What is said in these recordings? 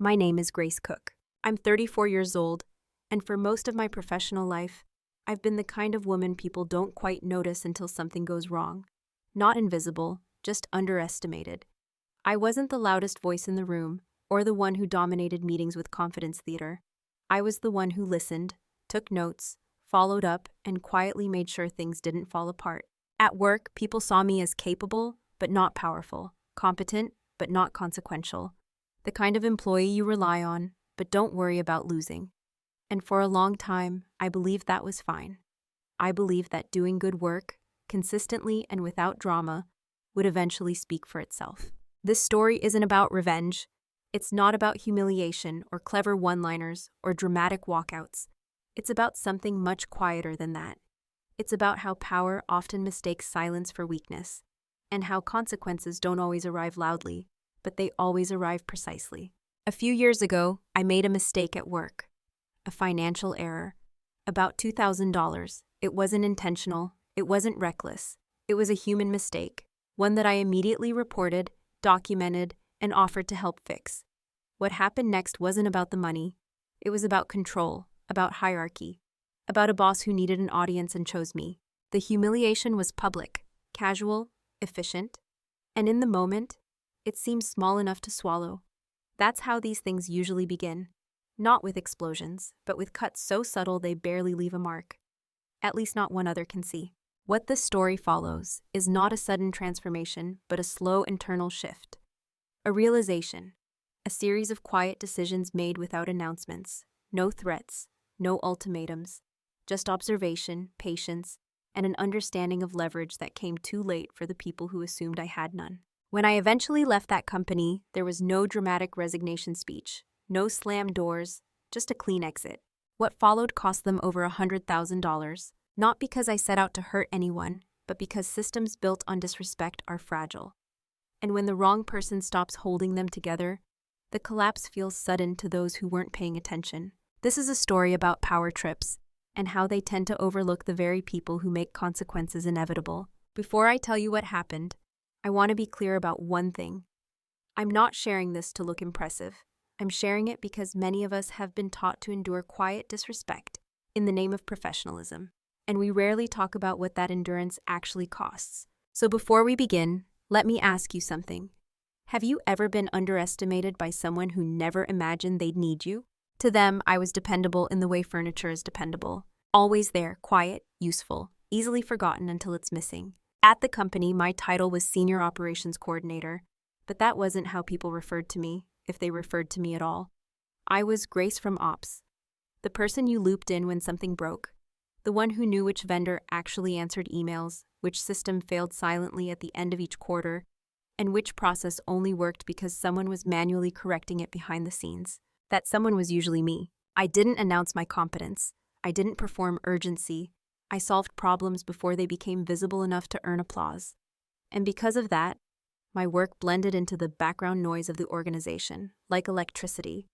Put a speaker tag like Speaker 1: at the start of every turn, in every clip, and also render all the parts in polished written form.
Speaker 1: My name is Grace Cook. I'm 34 years old, and for most of my professional life, I've been the kind of woman people don't quite notice until something goes wrong. Not invisible, just underestimated. I wasn't the loudest voice in the room, or the one who dominated meetings with confidence theater. I was the one who listened, took notes, followed up, and quietly made sure things didn't fall apart. At work, people saw me as capable, but not powerful, competent, but not consequential. The kind of employee you rely on, but don't worry about losing. And for a long time, I believed that was fine. I believed that doing good work, consistently and without drama, would eventually speak for itself. This story isn't about revenge. It's not about humiliation or clever one-liners or dramatic walkouts. It's about something much quieter than that. It's about how power often mistakes silence for weakness, and how consequences don't always arrive loudly, but they always arrive precisely. A few years ago, I made a mistake at work. A financial error. About $2,000. It wasn't intentional. It wasn't reckless. It was a human mistake. One that I immediately reported, documented, and offered to help fix. What happened next wasn't about the money. It was about control, about hierarchy, about a boss who needed an audience and chose me. The humiliation was public, casual, efficient, and in the moment, it seemed small enough to swallow. That's how these things usually begin. Not with explosions, but with cuts so subtle they barely leave a mark. At least not one other can see. What this story follows is not a sudden transformation, but a slow internal shift. A realization. A series of quiet decisions made without announcements. No threats, no ultimatums. Just observation, patience, and an understanding of leverage that came too late for the people who assumed I had none. When I eventually left that company, there was no dramatic resignation speech, no slammed doors, just a clean exit. What followed cost them over $100,000, not because I set out to hurt anyone, but because systems built on disrespect are fragile. And when the wrong person stops holding them together, the collapse feels sudden to those who weren't paying attention. This is a story about power trips, and how they tend to overlook the very people who make consequences inevitable. Before I tell you what happened, I want to be clear about one thing. I'm not sharing this to look impressive. I'm sharing it because many of us have been taught to endure quiet disrespect in the name of professionalism, and we rarely talk about what that endurance actually costs. So before we begin, let me ask you something. Have you ever been underestimated by someone who never imagined they'd need you? To them, I was dependable in the way furniture is dependable. Always there, quiet, useful, easily forgotten until it's missing. At the company, my title was Senior Operations Coordinator, but that wasn't how people referred to me, if they referred to me at all. I was Grace from Ops, the person you looped in when something broke, the one who knew which vendor actually answered emails, which system failed silently at the end of each quarter, and which process only worked because someone was manually correcting it behind the scenes. That someone was usually me. I didn't announce my competence. I didn't perform urgency. I solved problems before they became visible enough to earn applause. And because of that, my work blended into the background noise of the organization, like electricity.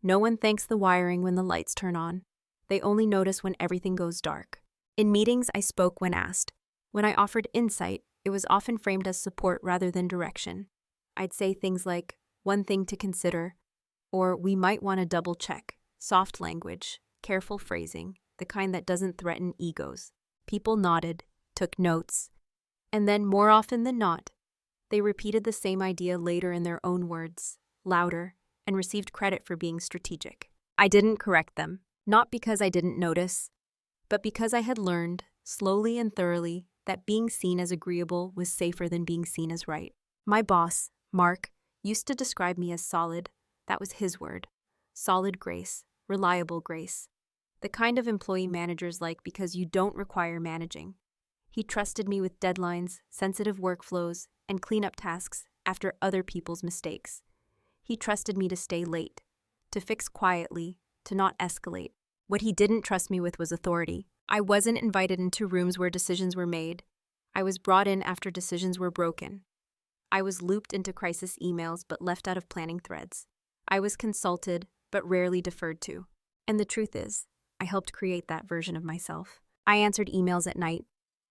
Speaker 1: No one thanks the wiring when the lights turn on. They only notice when everything goes dark. In meetings, I spoke when asked. When I offered insight, it was often framed as support rather than direction. I'd say things like, "one thing to consider," or "we might want to double check." Soft language, careful phrasing, the kind that doesn't threaten egos. People nodded, took notes, and then, more often than not, they repeated the same idea later in their own words, louder, and received credit for being strategic. I didn't correct them, not because I didn't notice, but because I had learned, slowly and thoroughly, that being seen as agreeable was safer than being seen as right. My boss, Mark, used to describe me as solid. That was his word. Solid Grace, reliable Grace. The kind of employee managers like because you don't require managing. He trusted me with deadlines, sensitive workflows, and cleanup tasks after other people's mistakes. He trusted me to stay late, to fix quietly, to not escalate. What he didn't trust me with was authority. I wasn't invited into rooms where decisions were made. I was brought in after decisions were broken. I was looped into crisis emails but left out of planning threads. I was consulted but rarely deferred to. And the truth is, I helped create that version of myself. I answered emails at night.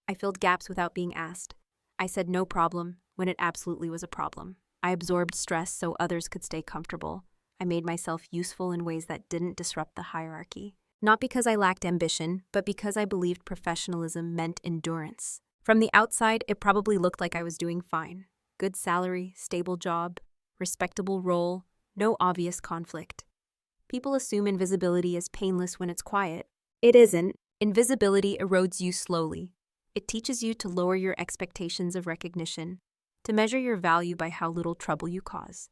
Speaker 1: I filled gaps without being asked. I said no problem when it absolutely was a problem. I absorbed stress so others could stay comfortable. I made myself useful in ways that didn't disrupt the hierarchy. Not because I lacked ambition, but because I believed professionalism meant endurance. From the outside, it probably looked like I was doing fine. Good salary, stable job, respectable role, no obvious conflict. People assume invisibility is painless when it's quiet. It isn't. Invisibility erodes you slowly. It teaches you to lower your expectations of recognition, to measure your value by how little trouble you cause,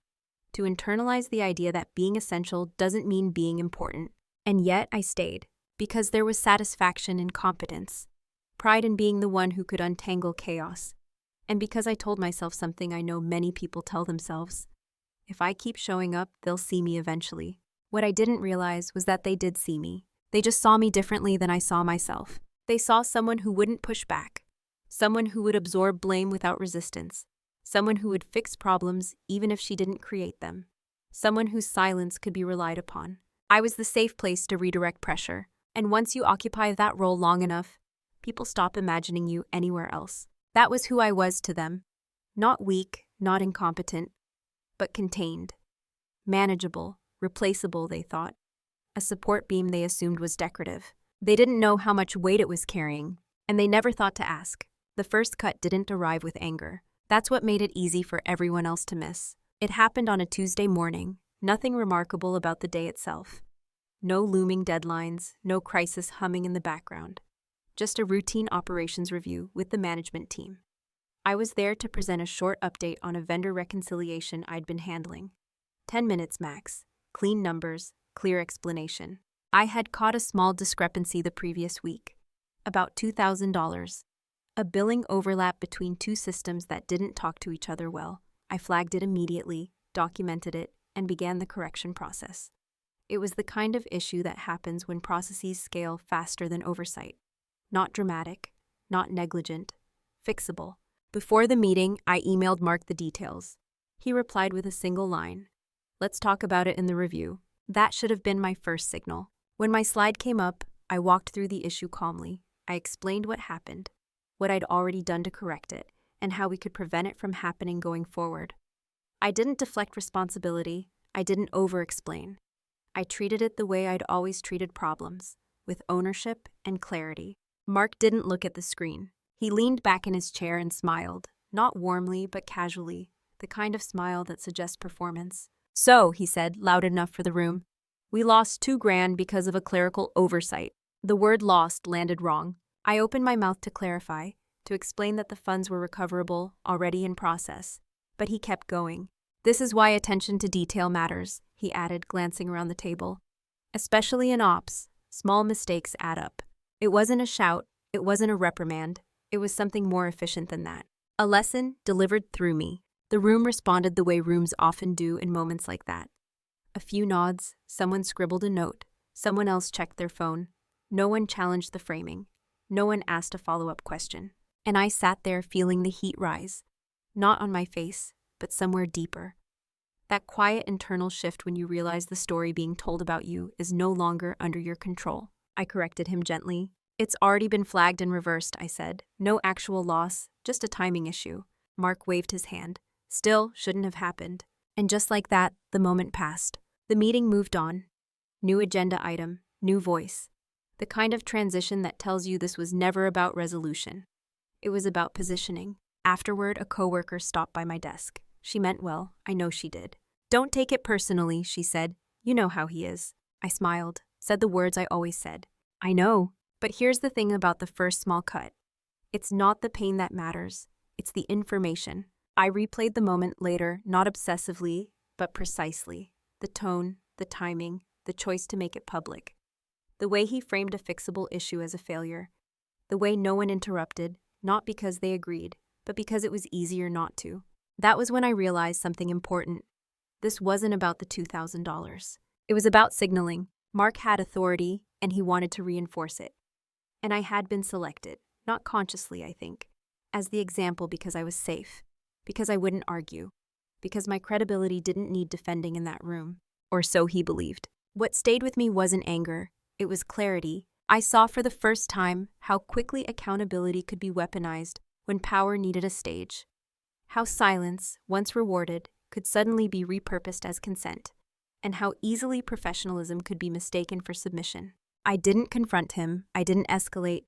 Speaker 1: to internalize the idea that being essential doesn't mean being important. And yet I stayed, because there was satisfaction in competence, pride in being the one who could untangle chaos, and because I told myself something I know many people tell themselves. If I keep showing up, they'll see me eventually. What I didn't realize was that they did see me. They just saw me differently than I saw myself. They saw someone who wouldn't push back, someone who would absorb blame without resistance, someone who would fix problems even if she didn't create them, someone whose silence could be relied upon. I was the safe place to redirect pressure, and once you occupy that role long enough, people stop imagining you anywhere else. That was who I was to them. Not weak, not incompetent, but contained. Manageable, replaceable, they thought. A support beam they assumed was decorative. They didn't know how much weight it was carrying, and they never thought to ask. The first cut didn't arrive with anger. That's what made it easy for everyone else to miss. It happened on a Tuesday morning, nothing remarkable about the day itself. No looming deadlines, no crisis humming in the background. Just a routine operations review with the management team. I was there to present a short update on a vendor reconciliation I'd been handling. 10 minutes max, clean numbers, clear explanation. I had caught a small discrepancy the previous week, about $2,000. A billing overlap between two systems that didn't talk to each other well. I flagged it immediately, documented it, and began the correction process. It was the kind of issue that happens when processes scale faster than oversight. Not dramatic, not negligent, fixable. Before the meeting, I emailed Mark the details. He replied with a single line. Let's talk about it in the review. That should have been my first signal. When my slide came up, I walked through the issue calmly. I explained what happened, what I'd already done to correct it, and how we could prevent it from happening going forward. I didn't deflect responsibility. I didn't over-explain. I treated it the way I'd always treated problems, with ownership and clarity. Mark didn't look at the screen. He leaned back in his chair and smiled, not warmly but casually, the kind of smile that suggests performance. So, he said, loud enough for the room, we lost $2,000 because of a clerical oversight. The word lost landed wrong. I opened my mouth to clarify, to explain that the funds were recoverable, already in process. But he kept going. This is why attention to detail matters, he added, glancing around the table. Especially in ops, small mistakes add up. It wasn't a shout, it wasn't a reprimand, it was something more efficient than that. A lesson delivered through me. The room responded the way rooms often do in moments like that. A few nods, someone scribbled a note, someone else checked their phone. No one challenged the framing. No one asked a follow-up question. And I sat there feeling the heat rise. Not on my face, but somewhere deeper. That quiet internal shift when you realize the story being told about you is no longer under your control. I corrected him gently. It's already been flagged and reversed, I said. No actual loss, just a timing issue. Mark waved his hand. Still, shouldn't have happened. And just like that, the moment passed. The meeting moved on. New agenda item, new voice. The kind of transition that tells you this was never about resolution. It was about positioning. Afterward, a coworker stopped by my desk. She meant well, I know she did. Don't take it personally, she said. You know how he is. I smiled, said the words I always said. I know. But here's the thing about the first small cut. It's not the pain that matters. It's the information. I replayed the moment later, not obsessively, but precisely. The tone, the timing, the choice to make it public. The way he framed a fixable issue as a failure. The way no one interrupted, not because they agreed, but because it was easier not to. That was when I realized something important. This wasn't about the $2,000. It was about signaling. Mark had authority, and he wanted to reinforce it. And I had been selected, not consciously, I think, as the example because I was safe, because I wouldn't argue, because my credibility didn't need defending in that room, or so he believed. What stayed with me wasn't anger, it was clarity. I saw for the first time how quickly accountability could be weaponized when power needed a stage. How silence, once rewarded, could suddenly be repurposed as consent. and how easily professionalism could be mistaken for submission. I didn't confront him, I didn't escalate,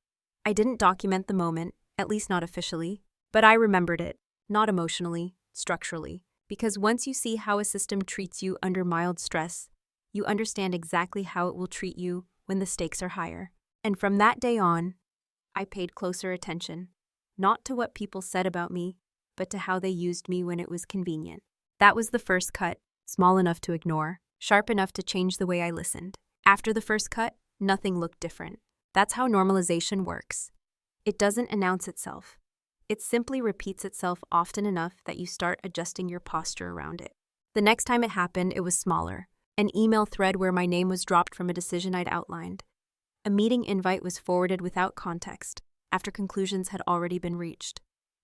Speaker 1: I didn't document the moment, at least not officially, but I remembered it, not emotionally, structurally. Because once you see how a system treats you under mild stress, you understand exactly how it will treat you when the stakes are higher. And from that day on, I paid closer attention, not to what people said about me, but to how they used me when it was convenient. That was the first cut, small enough to ignore, sharp enough to change the way I listened. After the first cut, nothing looked different. That's how normalization works. It doesn't announce itself. It simply repeats itself often enough that you start adjusting your posture around it. The next time it happened, it was smaller. An email thread where my name was dropped from a decision I'd outlined. A meeting invite was forwarded without context, after conclusions had already been reached.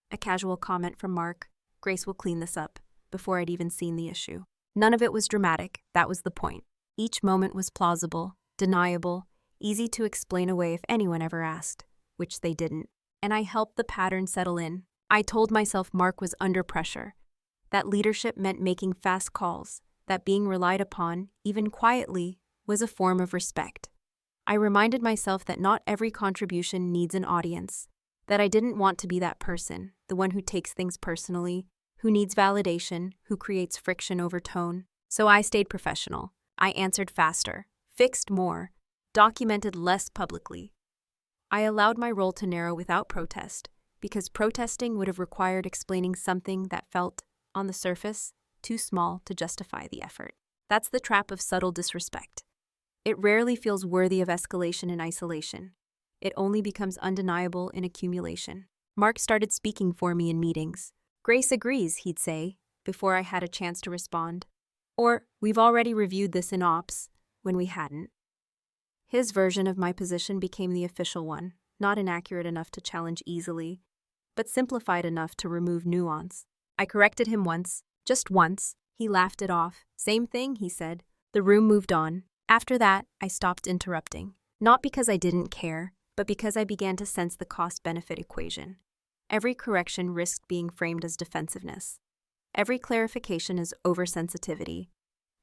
Speaker 1: A casual comment from Mark, "Grace will clean this up," before I'd even seen the issue. None of it was dramatic, that was the point. Each moment was plausible, deniable, easy to explain away if anyone ever asked, which they didn't. And I helped the pattern settle in. I told myself Mark was under pressure, that leadership meant making fast calls, that being relied upon, even quietly, was a form of respect. I reminded myself that not every contribution needs an audience, that I didn't want to be that person, the one who takes things personally, who needs validation, who creates friction over tone. So I stayed professional. I answered faster, fixed more, documented less publicly. I allowed my role to narrow without protest, because protesting would have required explaining something that felt, on the surface, too small to justify the effort. That's the trap of subtle disrespect. It rarely feels worthy of escalation in isolation. It only becomes undeniable in accumulation. Mark started speaking for me in meetings. "Grace agrees," he'd say, before I had a chance to respond. Or, "We've already reviewed this in ops," when we hadn't. His version of my position became the official one, not inaccurate enough to challenge easily, but simplified enough to remove nuance. I corrected him once, just once. He laughed it off. "Same thing," he said. The room moved on. After that, I stopped interrupting. Not because I didn't care, but because I began to sense the cost-benefit equation. Every correction risked being framed as defensiveness. Every clarification as oversensitivity.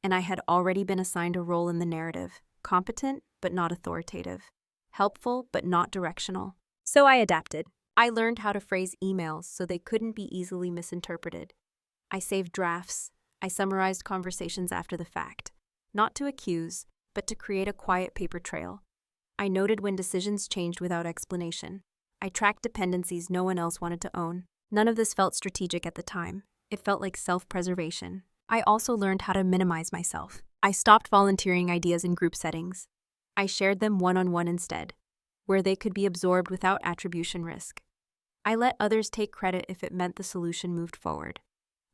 Speaker 1: And I had already been assigned a role in the narrative, competent but not authoritative, helpful but not directional. So I adapted. I learned how to phrase emails so they couldn't be easily misinterpreted. I saved drafts. I summarized conversations after the fact, not to accuse, but to create a quiet paper trail. I noted when decisions changed without explanation. I tracked dependencies no one else wanted to own. None of this felt strategic at the time. It felt like self-preservation. I also learned how to minimize myself. I stopped volunteering ideas in group settings. I shared them one-on-one instead, where they could be absorbed without attribution risk. I let others take credit if it meant the solution moved forward.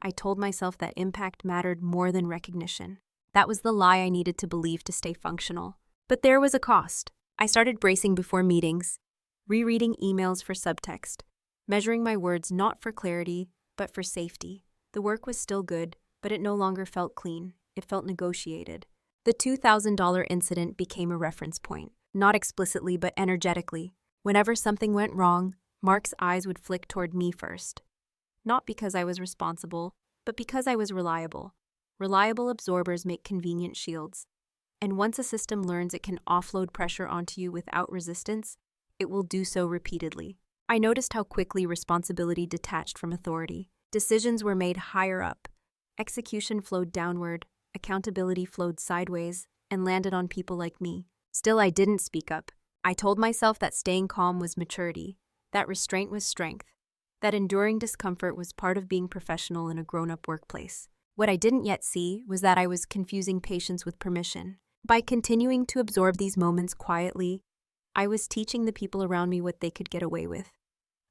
Speaker 1: I told myself that impact mattered more than recognition. That was the lie I needed to believe to stay functional. But there was a cost. I started bracing before meetings, rereading emails for subtext, measuring my words not for clarity, but for safety. The work was still good, but it no longer felt clean. It felt negotiated. The $2,000 incident became a reference point, not explicitly but energetically. Whenever something went wrong, Mark's eyes would flick toward me first. Not because I was responsible, but because I was reliable. Reliable absorbers make convenient shields. And once a system learns it can offload pressure onto you without resistance, it will do so repeatedly. I noticed how quickly responsibility detached from authority. Decisions were made higher up. Execution flowed downward, accountability flowed sideways, and landed on people like me. Still, I didn't speak up. I told myself that staying calm was maturity, that restraint was strength, that enduring discomfort was part of being professional in a grown-up workplace. What I didn't yet see was that I was confusing patience with permission. By continuing to absorb these moments quietly, I was teaching the people around me what they could get away with.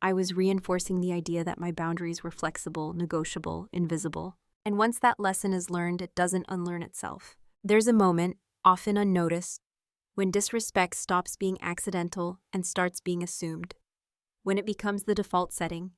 Speaker 1: I was reinforcing the idea that my boundaries were flexible, negotiable, invisible. And once that lesson is learned, it doesn't unlearn itself. There's a moment, often unnoticed, when disrespect stops being accidental and starts being assumed. When it becomes the default setting.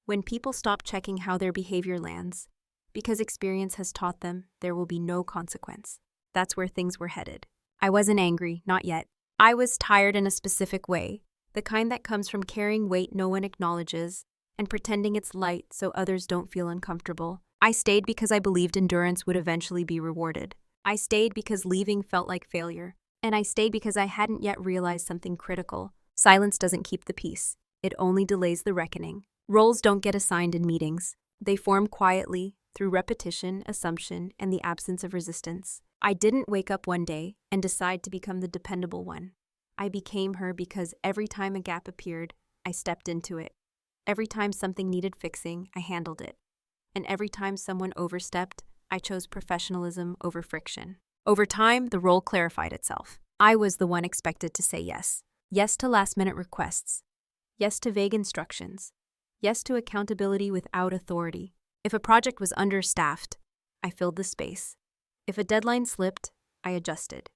Speaker 1: When people stop checking how their behavior lands, because experience has taught them there will be no consequence. That's where things were headed. I wasn't angry, not yet. I was tired in a specific way, the kind that comes from carrying weight no one acknowledges and pretending it's light so others don't feel uncomfortable. I stayed because I believed endurance would eventually be rewarded. I stayed because leaving felt like failure. And I stayed because I hadn't yet realized something critical. Silence doesn't keep the peace. It only delays the reckoning. Roles don't get assigned in meetings. They form quietly, through repetition, assumption, and the absence of resistance. I didn't wake up one day and decide to become the dependable one. I became her because every time a gap appeared, I stepped into it. Every time something needed fixing, I handled it. And every time someone overstepped, I chose professionalism over friction. Over time, the role clarified itself. I was the one expected to say yes. Yes to last-minute requests. Yes to vague instructions. Yes to accountability without authority. If a project was understaffed, I filled the space. If a deadline slipped, I adjusted.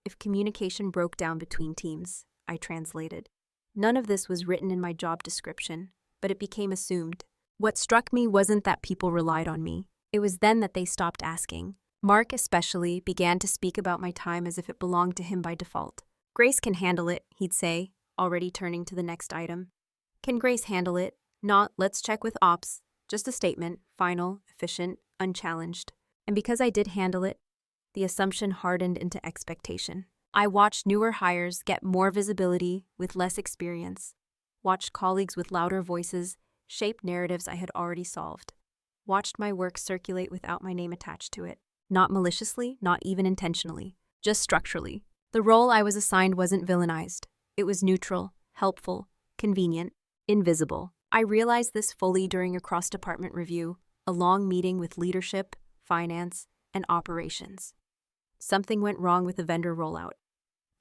Speaker 1: If communication broke down between teams, I translated. None of this was written in my job description, but it became assumed. What struck me wasn't that people relied on me. It was then that they stopped asking. Mark especially began to speak about my time as if it belonged to him by default. Grace can handle it, he'd say, already turning to the next item. Can Grace handle it? Not, let's check with ops. Just a statement, final, efficient, unchallenged. And because I did handle it, the assumption hardened into expectation. I watched newer hires get more visibility with less experience, watched colleagues with louder voices shape narratives I had already solved, watched my work circulate without my name attached to it. Not maliciously, not even intentionally, just structurally. The role I was assigned wasn't villainized. It was neutral, helpful, convenient, invisible. I realized this fully during a cross-department review, a long meeting with leadership, finance, and operations. Something went wrong with the vendor rollout.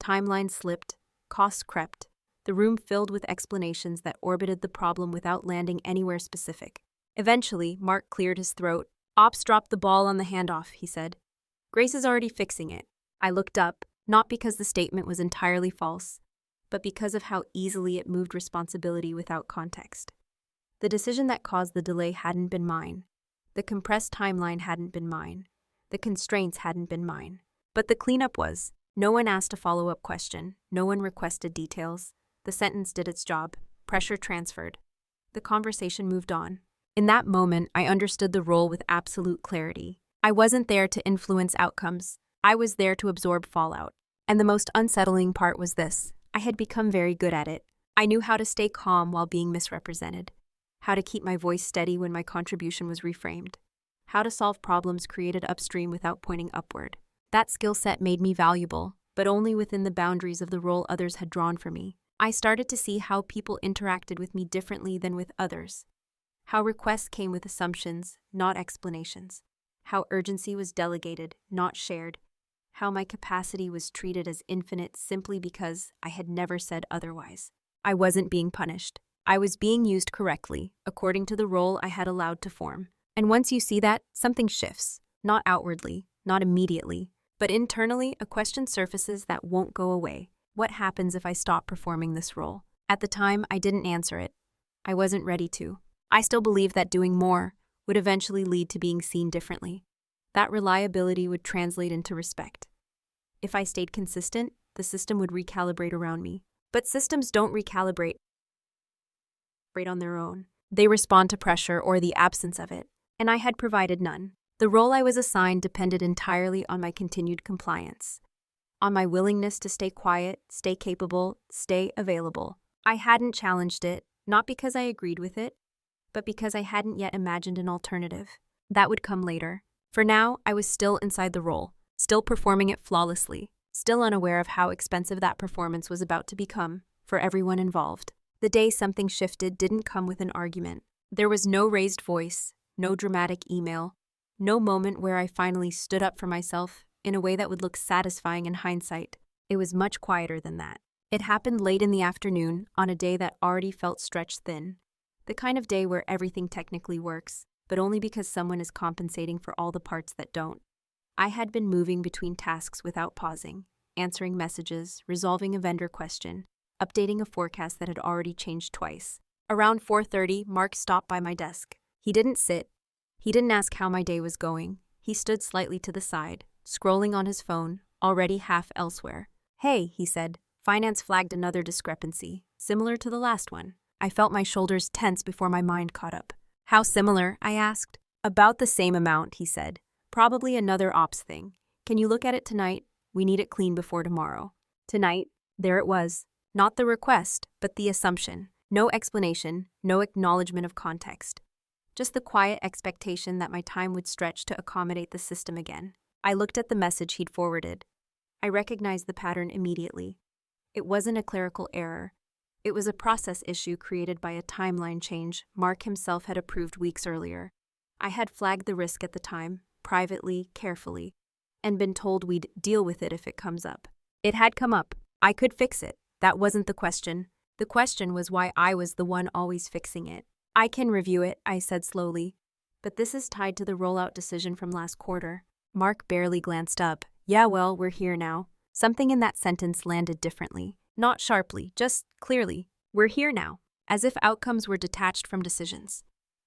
Speaker 1: Timelines slipped, costs crept, the room filled with explanations that orbited the problem without landing anywhere specific. Eventually, Mark cleared his throat. Ops dropped the ball on the handoff, he said. Grace is already fixing it. I looked up, not because the statement was entirely false, but because of how easily it moved responsibility without context. The decision that caused the delay hadn't been mine. The compressed timeline hadn't been mine. The constraints hadn't been mine. But the cleanup was. No one asked a follow-up question. No one requested details. The sentence did its job. Pressure transferred. The conversation moved on. In that moment, I understood the role with absolute clarity. I wasn't there to influence outcomes. I was there to absorb fallout. And the most unsettling part was this. I had become very good at it. I knew how to stay calm while being misrepresented. How to keep my voice steady when my contribution was reframed. How to solve problems created upstream without pointing upward. That skill set made me valuable, but only within the boundaries of the role others had drawn for me. I started to see how people interacted with me differently than with others. How requests came with assumptions, not explanations. How urgency was delegated, not shared. How my capacity was treated as infinite simply because I had never said otherwise. I wasn't being punished. I was being used correctly, according to the role I had allowed to form. And once you see that, something shifts. Not outwardly, not immediately, but internally a question surfaces that won't go away. What happens if I stop performing this role? At the time, I didn't answer it. I wasn't ready to. I still believed that doing more would eventually lead to being seen differently. That reliability would translate into respect. If I stayed consistent, the system would recalibrate around me. But systems don't recalibrate on their own. They respond to pressure or the absence of it, and I had provided none. The role I was assigned depended entirely on my continued compliance, on my willingness to stay quiet, stay capable, stay available. I hadn't challenged it, not because I agreed with it, but because I hadn't yet imagined an alternative. That would come later. For now, I was still inside the role, still performing it flawlessly, still unaware of how expensive that performance was about to become for everyone involved. The day something shifted didn't come with an argument. There was no raised voice, no dramatic email, no moment where I finally stood up for myself in a way that would look satisfying in hindsight. It was much quieter than that. It happened late in the afternoon on a day that already felt stretched thin. The kind of day where everything technically works, but only because someone is compensating for all the parts that don't. I had been moving between tasks without pausing, answering messages, resolving a vendor question, updating a forecast that had already changed twice. Around 4:30, Mark stopped by my desk. He didn't sit. He didn't ask how my day was going. He stood slightly to the side, scrolling on his phone, already half elsewhere. "Hey," he said. Finance flagged another discrepancy, similar to the last one. I felt my shoulders tense before my mind caught up. "How similar?" I asked. "About the same amount," he said. "Probably another ops thing. Can you look at it tonight? We need it clean before tomorrow. Tonight, there it was. Not the request, but the assumption. No explanation, no acknowledgement of context. Just the quiet expectation that my time would stretch to accommodate the system again. I looked at the message he'd forwarded. I recognized the pattern immediately. It wasn't a clerical error. It was a process issue created by a timeline change Mark himself had approved weeks earlier. I had flagged the risk at the time, privately, carefully, and been told we'd deal with it if it comes up. It had come up. I could fix it. That wasn't the question. The question was why I was the one always fixing it. I can review it, I said slowly. But this is tied to the rollout decision from last quarter. Mark barely glanced up. Yeah, well, we're here now. Something in that sentence landed differently. Not sharply, just clearly. We're here now. As if outcomes were detached from decisions.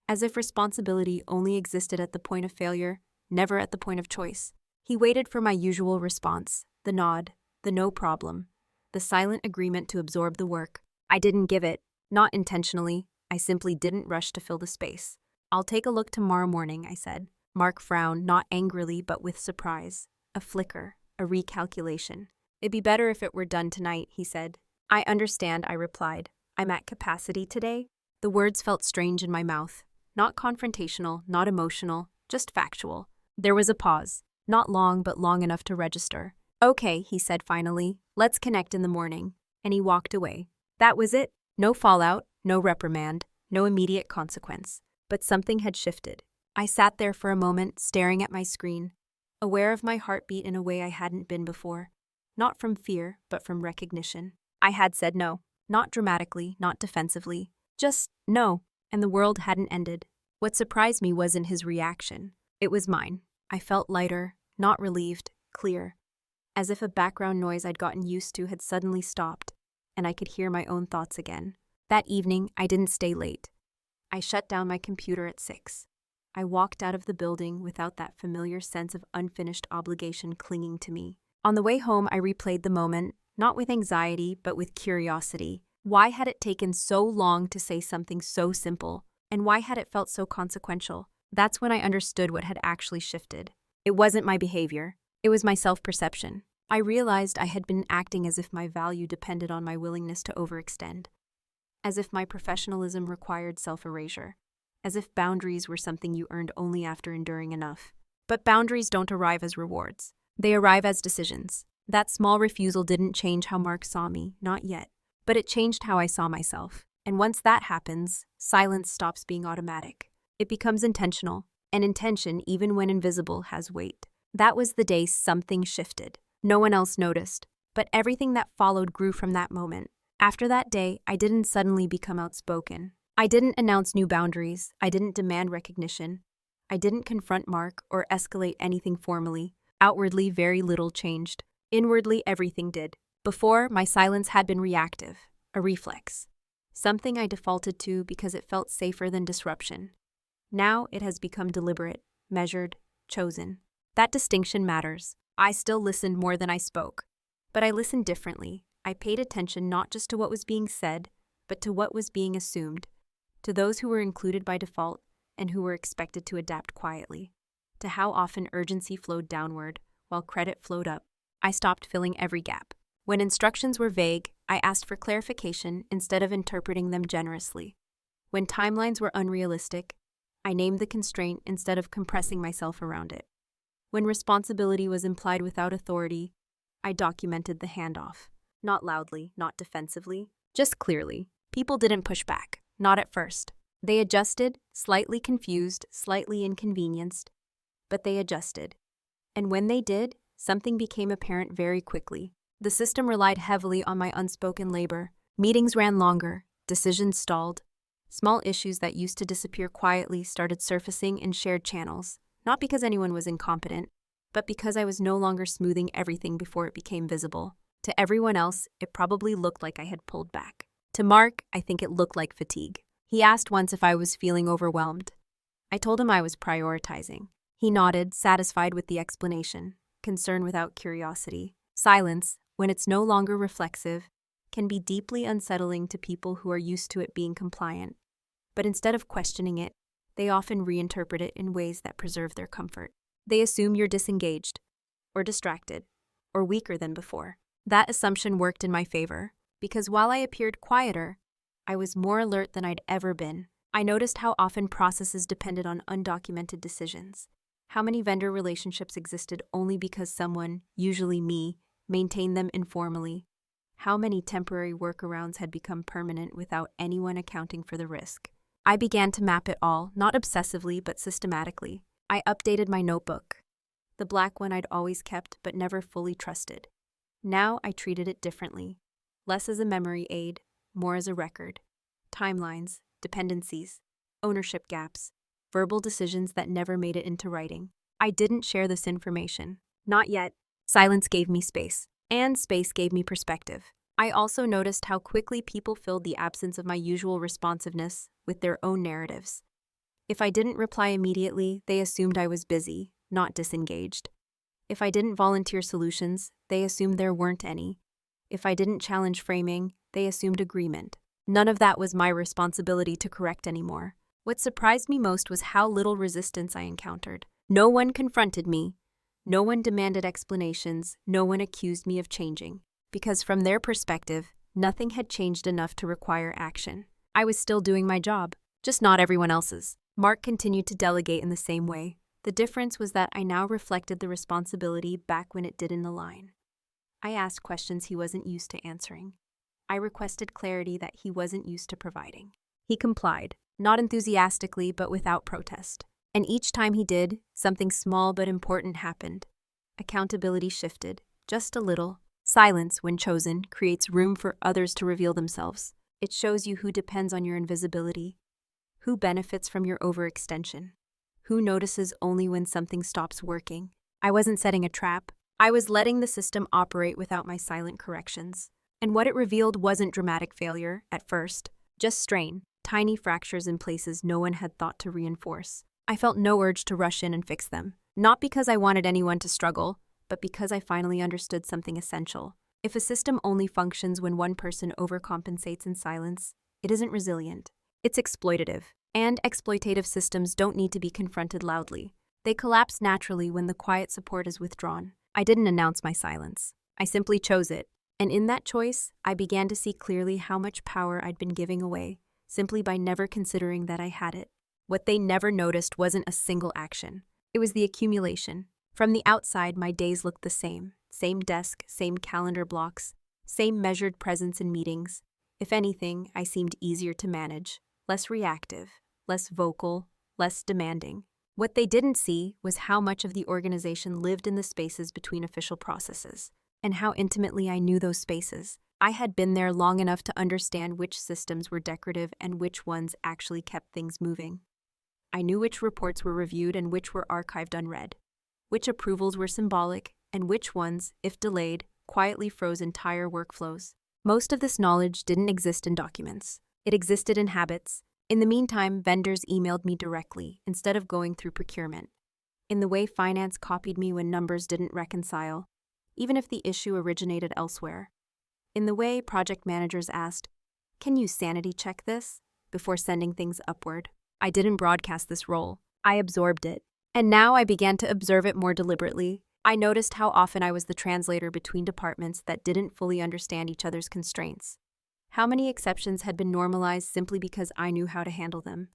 Speaker 1: As if responsibility only existed at the point of failure, never at the point of choice. He waited for my usual response, the nod, the no problem, the silent agreement to absorb the work. I didn't give it, not intentionally. I simply didn't rush to fill the space. I'll take a look tomorrow morning, I said. Mark frowned, not angrily but with surprise. A flicker, a recalculation. It'd be better if it were done tonight, he said. I understand, I replied. I'm at capacity today. The words felt strange in my mouth. Not confrontational, not emotional, just factual. There was a pause. Not long, but long enough to register. Okay, he said finally. Let's connect in the morning. And he walked away. That was it. No fallout, no reprimand, no immediate consequence. But something had shifted. I sat there for a moment, staring at my screen, aware of my heartbeat in a way I hadn't been before. Not from fear, but from recognition. I had said no. Not dramatically, not defensively. Just no. And the world hadn't ended. What surprised me wasn't his reaction. It was mine. I felt lighter, not relieved, clear. As if a background noise I'd gotten used to had suddenly stopped, and I could hear my own thoughts again. That evening, I didn't stay late. I shut down my computer at 6. I walked out of the building without that familiar sense of unfinished obligation clinging to me. On the way home, I replayed the moment, not with anxiety, but with curiosity. Why had it taken so long to say something so simple? And why had it felt so consequential? That's when I understood what had actually shifted. It wasn't my behavior. It was my self-perception. I realized I had been acting as if my value depended on my willingness to overextend. As if my professionalism required self-erasure. As if boundaries were something you earned only after enduring enough. But boundaries don't arrive as rewards. They arrive as decisions. That small refusal didn't change how Mark saw me, not yet. But it changed how I saw myself. And once that happens, silence stops being automatic. It becomes intentional. And intention, even when invisible, has weight. That was the day something shifted. No one else noticed. But everything that followed grew from that moment. After that day, I didn't suddenly become outspoken. I didn't announce new boundaries. I didn't demand recognition. I didn't confront Mark or escalate anything formally. Outwardly, very little changed. Inwardly, everything did. Before, my silence had been reactive, a reflex. Something I defaulted to because it felt safer than disruption. Now it has become deliberate, measured, chosen. That distinction matters. I still listened more than I spoke. But I listened differently. I paid attention not just to what was being said, but to what was being assumed. To those who were included by default and who were expected to adapt quietly. To how often urgency flowed downward while credit flowed up. I stopped filling every gap. When instructions were vague, I asked for clarification instead of interpreting them generously. When timelines were unrealistic, I named the constraint instead of compressing myself around it. When responsibility was implied without authority, I documented the handoff. Not loudly, not defensively, just clearly. People didn't push back, not at first. They adjusted, slightly confused, slightly inconvenienced, but they adjusted. And when they did, something became apparent very quickly. The system relied heavily on my unspoken labor. Meetings ran longer, decisions stalled. Small issues that used to disappear quietly started surfacing in shared channels, not because anyone was incompetent, but because I was no longer smoothing everything before it became visible. To everyone else, it probably looked like I had pulled back. To Mark, I think it looked like fatigue. He asked once if I was feeling overwhelmed. I told him I was prioritizing. He nodded, satisfied with the explanation, concern without curiosity. Silence, when it's no longer reflexive, can be deeply unsettling to people who are used to it being compliant. But instead of questioning it, they often reinterpret it in ways that preserve their comfort. They assume you're disengaged, or distracted, or weaker than before. That assumption worked in my favor, because while I appeared quieter, I was more alert than I'd ever been. I noticed how often processes depended on undocumented decisions, how many vendor relationships existed only because someone, usually me, maintained them informally, how many temporary workarounds had become permanent without anyone accounting for the risk. I began to map it all, not obsessively but systematically. I updated my notebook, the black one I'd always kept but never fully trusted. Now I treated it differently, less as a memory aid, more as a record. Timelines, dependencies, ownership gaps, verbal decisions that never made it into writing. I didn't share this information. Not yet. Silence gave me space, and space gave me perspective. I also noticed how quickly people filled the absence of my usual responsiveness with their own narratives. If I didn't reply immediately, they assumed I was busy, not disengaged. If I didn't volunteer solutions, they assumed there weren't any. If I didn't challenge framing, they assumed agreement. None of that was my responsibility to correct anymore. What surprised me most was how little resistance I encountered. No one confronted me. No one demanded explanations. No one accused me of changing. Because from their perspective, nothing had changed enough to require action. I was still doing my job, just not everyone else's. Mark continued to delegate in the same way. The difference was that I now reflected the responsibility back when it didn't align. I asked questions he wasn't used to answering. I requested clarity that he wasn't used to providing. He complied, not enthusiastically but without protest. And each time he did, something small but important happened. Accountability shifted, just a little. Silence, when chosen, creates room for others to reveal themselves. It shows you who depends on your invisibility, who benefits from your overextension, who notices only when something stops working. I wasn't setting a trap. I was letting the system operate without my silent corrections. And what it revealed wasn't dramatic failure, at first, just strain, tiny fractures in places no one had thought to reinforce. I felt no urge to rush in and fix them, not because I wanted anyone to struggle, but because I finally understood something essential. If a system only functions when one person overcompensates in silence, it isn't resilient. It's exploitative. And exploitative systems don't need to be confronted loudly. They collapse naturally when the quiet support is withdrawn. I didn't announce my silence. I simply chose it. And in that choice, I began to see clearly how much power I'd been giving away, simply by never considering that I had it. What they never noticed wasn't a single action. It was the accumulation. From the outside, my days looked the same. Same desk, same calendar blocks, same measured presence in meetings. If anything, I seemed easier to manage, less reactive, less vocal, less demanding. What they didn't see was how much of the organization lived in the spaces between official processes, and how intimately I knew those spaces. I had been there long enough to understand which systems were decorative and which ones actually kept things moving. I knew which reports were reviewed and which were archived unread, which approvals were symbolic, and which ones, if delayed, quietly froze entire workflows. Most of this knowledge didn't exist in documents. It existed in habits. In the meantime, vendors emailed me directly, instead of going through procurement. In the way finance copied me when numbers didn't reconcile, even if the issue originated elsewhere. In the way project managers asked, "Can you sanity check this?" before sending things upward. I didn't broadcast this role. I absorbed it. And now I began to observe it more deliberately. I noticed how often I was the translator between departments that didn't fully understand each other's constraints. How many exceptions had been normalized simply because I knew how to handle them?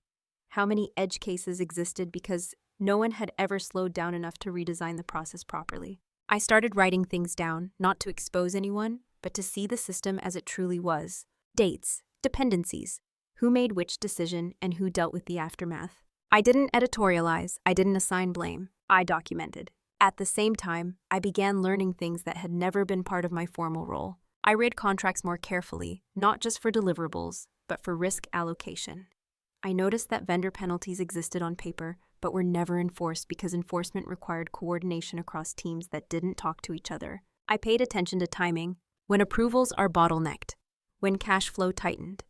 Speaker 1: How many edge cases existed because no one had ever slowed down enough to redesign the process properly? I started writing things down, not to expose anyone, but to see the system as it truly was. Dates, dependencies, who made which decision, and who dealt with the aftermath. I didn't editorialize, I didn't assign blame, I documented. At the same time, I began learning things that had never been part of my formal role. I read contracts more carefully, not just for deliverables, but for risk allocation. I noticed that vendor penalties existed on paper, but were never enforced because enforcement required coordination across teams that didn't talk to each other. I paid attention to timing, when approvals are bottlenecked, when cash flow tightened,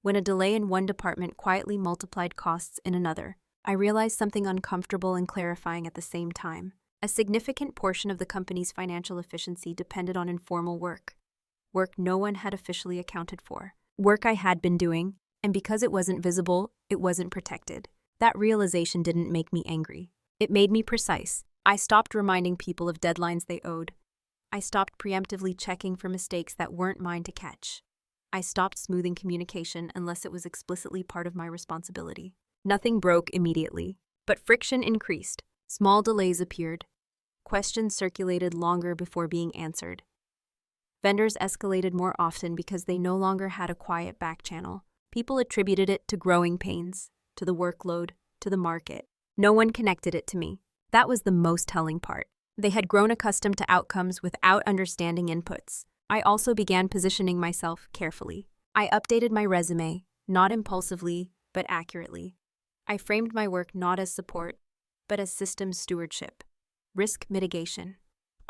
Speaker 1: when a delay in one department quietly multiplied costs in another. I realized something uncomfortable and clarifying at the same time. A significant portion of the company's financial efficiency depended on informal work no one had officially accounted for, work I had been doing, and because it wasn't visible, it wasn't protected. That realization didn't make me angry. It made me precise. I stopped reminding people of deadlines they owed. I stopped preemptively checking for mistakes that weren't mine to catch. I stopped smoothing communication unless it was explicitly part of my responsibility. Nothing broke immediately, but friction increased. Small delays appeared. Questions circulated longer before being answered. Vendors escalated more often because they no longer had a quiet back channel. People attributed it to growing pains, to the workload, to the market. No one connected it to me. That was the most telling part. They had grown accustomed to outcomes without understanding inputs. I also began positioning myself carefully. I updated my resume, not impulsively, but accurately. I framed my work not as support, but as systems stewardship, risk mitigation,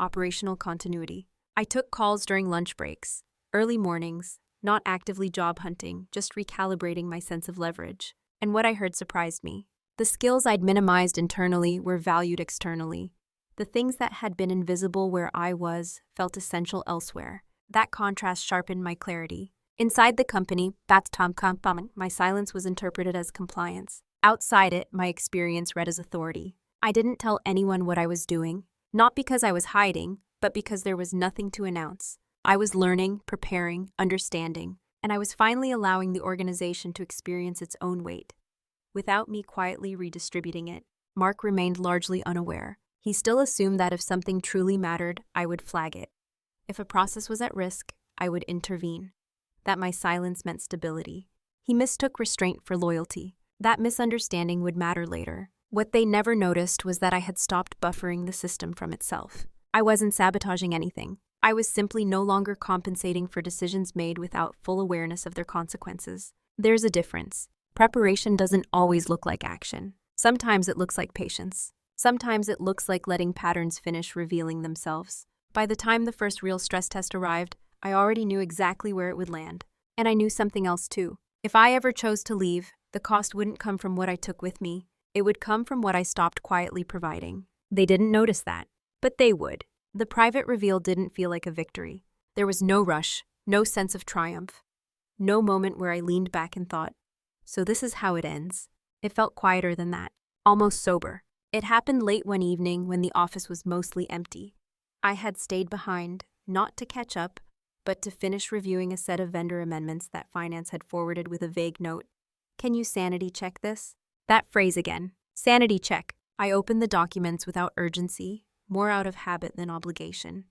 Speaker 1: operational continuity. I took calls during lunch breaks, early mornings, not actively job hunting, just recalibrating my sense of leverage. And what I heard surprised me. The skills I'd minimized internally were valued externally. The things that had been invisible where I was felt essential elsewhere. That contrast sharpened my clarity. Inside the company, my silence was interpreted as compliance. Outside it, my experience read as authority. I didn't tell anyone what I was doing, not because I was hiding, but because there was nothing to announce. I was learning, preparing, understanding, and I was finally allowing the organization to experience its own weight. Without me quietly redistributing it, Mark remained largely unaware. He still assumed that if something truly mattered, I would flag it. If a process was at risk, I would intervene. That my silence meant stability. He mistook restraint for loyalty. That misunderstanding would matter later. What they never noticed was that I had stopped buffering the system from itself. I wasn't sabotaging anything. I was simply no longer compensating for decisions made without full awareness of their consequences. There's a difference. Preparation doesn't always look like action. Sometimes it looks like patience. Sometimes it looks like letting patterns finish revealing themselves. By the time the first real stress test arrived, I already knew exactly where it would land. And I knew something else too. If I ever chose to leave, the cost wouldn't come from what I took with me. It would come from what I stopped quietly providing. They didn't notice that, but they would. The private reveal didn't feel like a victory. There was no rush, no sense of triumph, no moment where I leaned back and thought, so this is how it ends. It felt quieter than that, almost sober. It happened late one evening when the office was mostly empty. I had stayed behind, not to catch up, but to finish reviewing a set of vendor amendments that finance had forwarded with a vague note. Can you sanity check this? That phrase again. Sanity check. I opened the documents without urgency, more out of habit than obligation.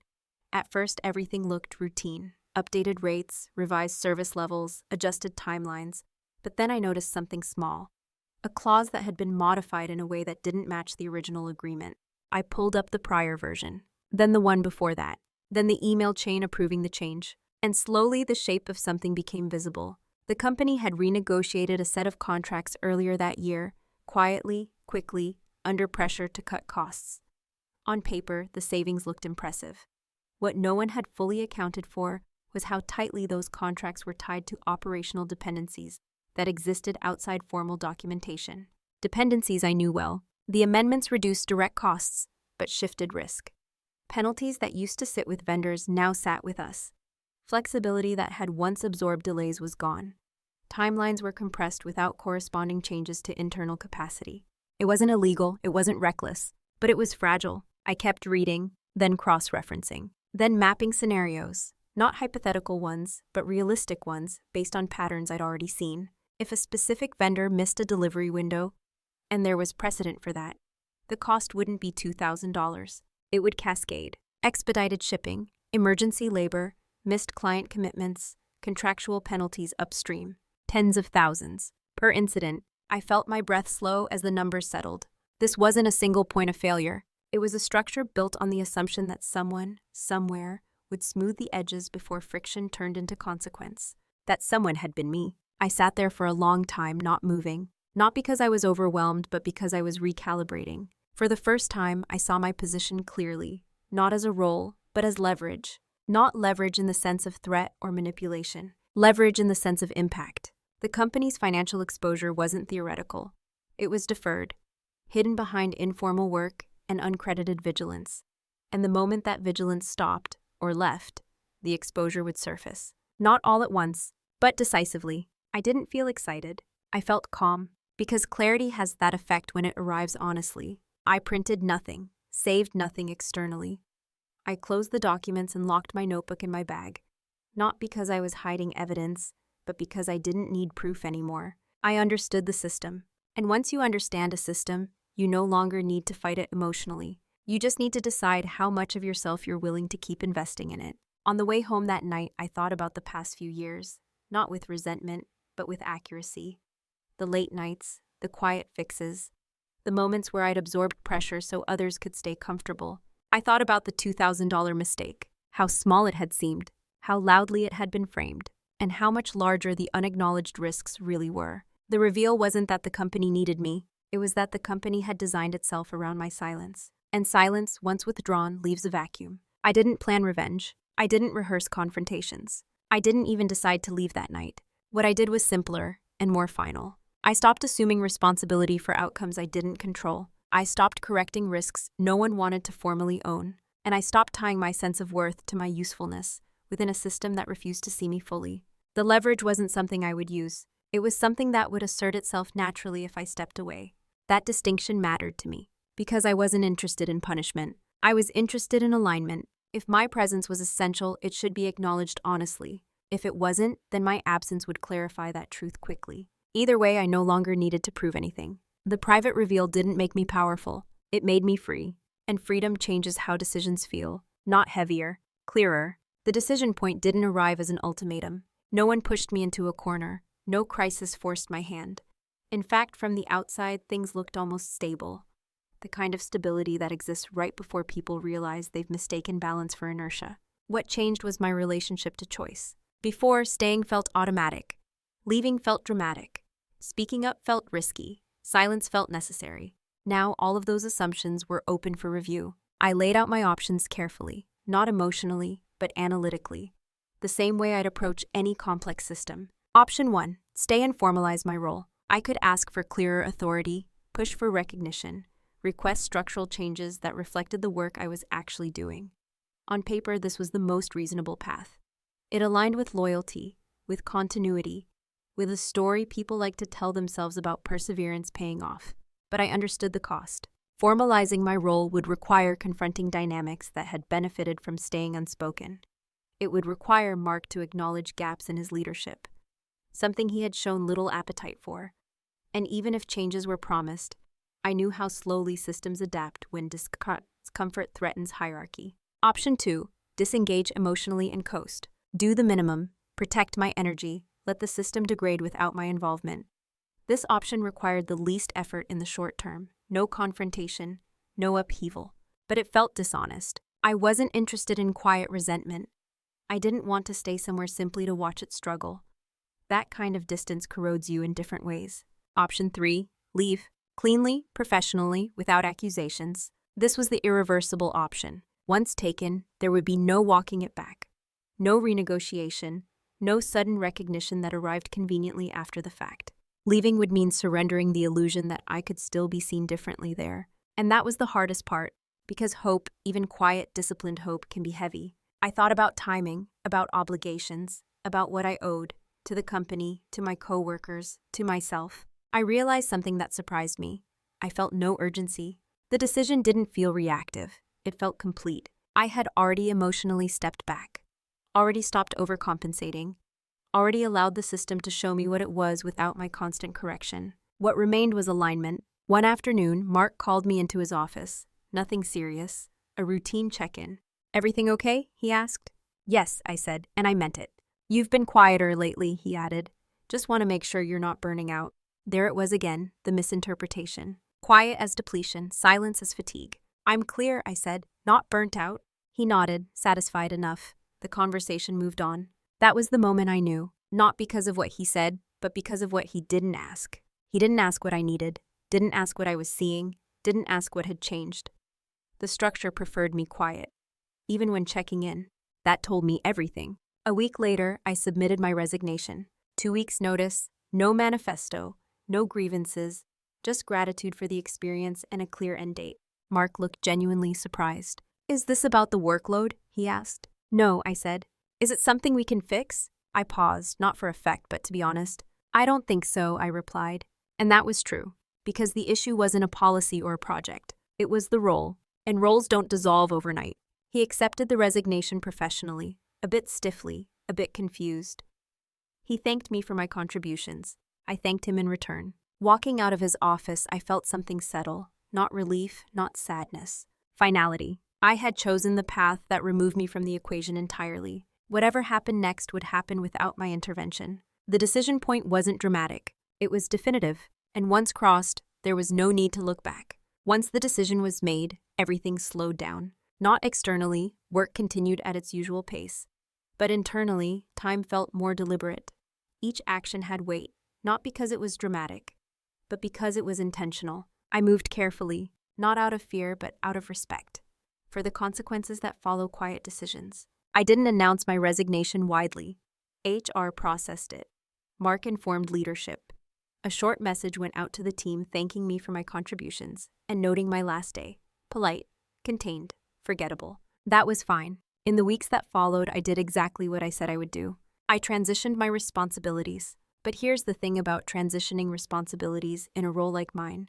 Speaker 1: At first, everything looked routine. Updated rates, revised service levels, adjusted timelines. But then I noticed something small. A clause that had been modified in a way that didn't match the original agreement. I pulled up the prior version, then the one before that, then the email chain approving the change. And slowly the shape of something became visible. The company had renegotiated a set of contracts earlier that year, quietly, quickly, under pressure to cut costs. On paper, the savings looked impressive. What no one had fully accounted for was how tightly those contracts were tied to operational dependencies that existed outside formal documentation. Dependencies I knew well. The amendments reduced direct costs, but shifted risk. Penalties that used to sit with vendors now sat with us. Flexibility that had once absorbed delays was gone. Timelines were compressed without corresponding changes to internal capacity. It wasn't illegal, it wasn't reckless, but it was fragile. I kept reading, then cross-referencing, then mapping scenarios, not hypothetical ones, but realistic ones based on patterns I'd already seen. If a specific vendor missed a delivery window, and there was precedent for that, the cost wouldn't be $2,000. It would cascade. Expedited shipping, emergency labor, missed client commitments, contractual penalties upstream. Tens of thousands. Per incident, I felt my breath slow as the numbers settled. This wasn't a single point of failure. It was a structure built on the assumption that someone, somewhere, would smooth the edges before friction turned into consequence. That someone had been me. I sat there for a long time, not moving. Not because I was overwhelmed, but because I was recalibrating. For the first time, I saw my position clearly, not as a role, but as leverage. Not leverage in the sense of threat or manipulation. Leverage in the sense of impact. The company's financial exposure wasn't theoretical. It was deferred, hidden behind informal work and uncredited vigilance. And the moment that vigilance stopped, or left, the exposure would surface. Not all at once, but decisively. I didn't feel excited. I felt calm, because clarity has that effect when it arrives honestly. I printed nothing, saved nothing externally. I closed the documents and locked my notebook in my bag. Not because I was hiding evidence, but because I didn't need proof anymore. I understood the system. And once you understand a system, you no longer need to fight it emotionally. You just need to decide how much of yourself you're willing to keep investing in it. On the way home that night, I thought about the past few years, not with resentment, but with accuracy. The late nights, the quiet fixes, the moments where I'd absorbed pressure so others could stay comfortable. I thought about the $2,000 mistake, how small it had seemed, how loudly it had been framed, and how much larger the unacknowledged risks really were. The reveal wasn't that the company needed me, it was that the company had designed itself around my silence. And silence, once withdrawn, leaves a vacuum. I didn't plan revenge. I didn't rehearse confrontations. I didn't even decide to leave that night. What I did was simpler and more final. I stopped assuming responsibility for outcomes I didn't control. I stopped correcting risks no one wanted to formally own. And I stopped tying my sense of worth to my usefulness within a system that refused to see me fully. The leverage wasn't something I would use. It was something that would assert itself naturally if I stepped away. That distinction mattered to me, because I wasn't interested in punishment. I was interested in alignment. If my presence was essential, it should be acknowledged honestly. If it wasn't, then my absence would clarify that truth quickly. Either way, I no longer needed to prove anything. The private reveal didn't make me powerful. It made me free. And freedom changes how decisions feel. Not heavier, clearer. The decision point didn't arrive as an ultimatum. No one pushed me into a corner. No crisis forced my hand. In fact, from the outside, things looked almost stable. The kind of stability that exists right before people realize they've mistaken balance for inertia. What changed was my relationship to choice. Before, staying felt automatic. Leaving felt dramatic. Speaking up felt risky. Silence felt necessary. Now, all of those assumptions were open for review. I laid out my options carefully, not emotionally, but analytically. The same way I'd approach any complex system. Option 1, stay and formalize my role. I could ask for clearer authority, push for recognition, request structural changes that reflected the work I was actually doing. On paper, this was the most reasonable path. It aligned with loyalty, with continuity, with a story people like to tell themselves about perseverance paying off. But I understood the cost. Formalizing my role would require confronting dynamics that had benefited from staying unspoken. It would require Mark to acknowledge gaps in his leadership, something he had shown little appetite for. And even if changes were promised, I knew how slowly systems adapt when discomfort threatens hierarchy. Option 2, disengage emotionally and coast. Do the minimum, protect my energy, let the system degrade without my involvement. This option required the least effort in the short term. No confrontation, no upheaval. But it felt dishonest. I wasn't interested in quiet resentment. I didn't want to stay somewhere simply to watch it struggle. That kind of distance corrodes you in different ways. Option 3, leave. Cleanly, professionally, without accusations. This was the irreversible option. Once taken, there would be no walking it back. No renegotiation, no sudden recognition that arrived conveniently after the fact. Leaving would mean surrendering the illusion that I could still be seen differently there. And that was the hardest part, because hope, even quiet, disciplined hope, can be heavy. I thought about timing, about obligations, about what I owed, to the company, to my coworkers, to myself. I realized something that surprised me. I felt no urgency. The decision didn't feel reactive. It felt complete. I had already emotionally stepped back, already stopped overcompensating, already allowed the system to show me what it was without my constant correction. What remained was alignment. One afternoon, Mark called me into his office. Nothing serious, a routine check-in. "Everything okay?" he asked. "Yes," I said, and I meant it. "You've been quieter lately," he added. "Just want to make sure you're not burning out." There it was again, the misinterpretation. Quiet as depletion, silence as fatigue. "I'm clear," I said, "not burnt out." He nodded, satisfied enough. The conversation moved on. That was the moment I knew, not because of what he said, but because of what he didn't ask. He didn't ask what I needed, didn't ask what I was seeing, didn't ask what had changed. The structure preferred me quiet, even when checking in. That told me everything. A week later, I submitted my resignation. 2 weeks' notice, no manifesto, no grievances, just gratitude for the experience and a clear end date. Mark looked genuinely surprised. "Is this about the workload?" he asked. "No," I said. "Is it something we can fix?" I paused, not for effect, but to be honest. "I don't think so," I replied. And that was true, because the issue wasn't a policy or a project. It was the role. and roles don't dissolve overnight. He accepted the resignation professionally, a bit stiffly, a bit confused. He thanked me for my contributions. I thanked him in return. Walking out of his office, I felt something settle, not relief, not sadness. Finality. I had chosen the path that removed me from the equation entirely. Whatever happened next would happen without my intervention. The decision point wasn't dramatic. It was definitive, and once crossed, there was no need to look back. Once the decision was made, everything slowed down. Not externally, work continued at its usual pace. But internally, time felt more deliberate. Each action had weight, not because it was dramatic, but because it was intentional. I moved carefully, not out of fear, but out of respect for the consequences that follow quiet decisions. I didn't announce my resignation widely. HR processed it. Mark informed leadership. A short message went out to the team thanking me for my contributions and noting my last day. Polite, contained, forgettable. That was fine. In the weeks that followed, I did exactly what I said I would do. I transitioned my responsibilities. But here's the thing about transitioning responsibilities in a role like mine.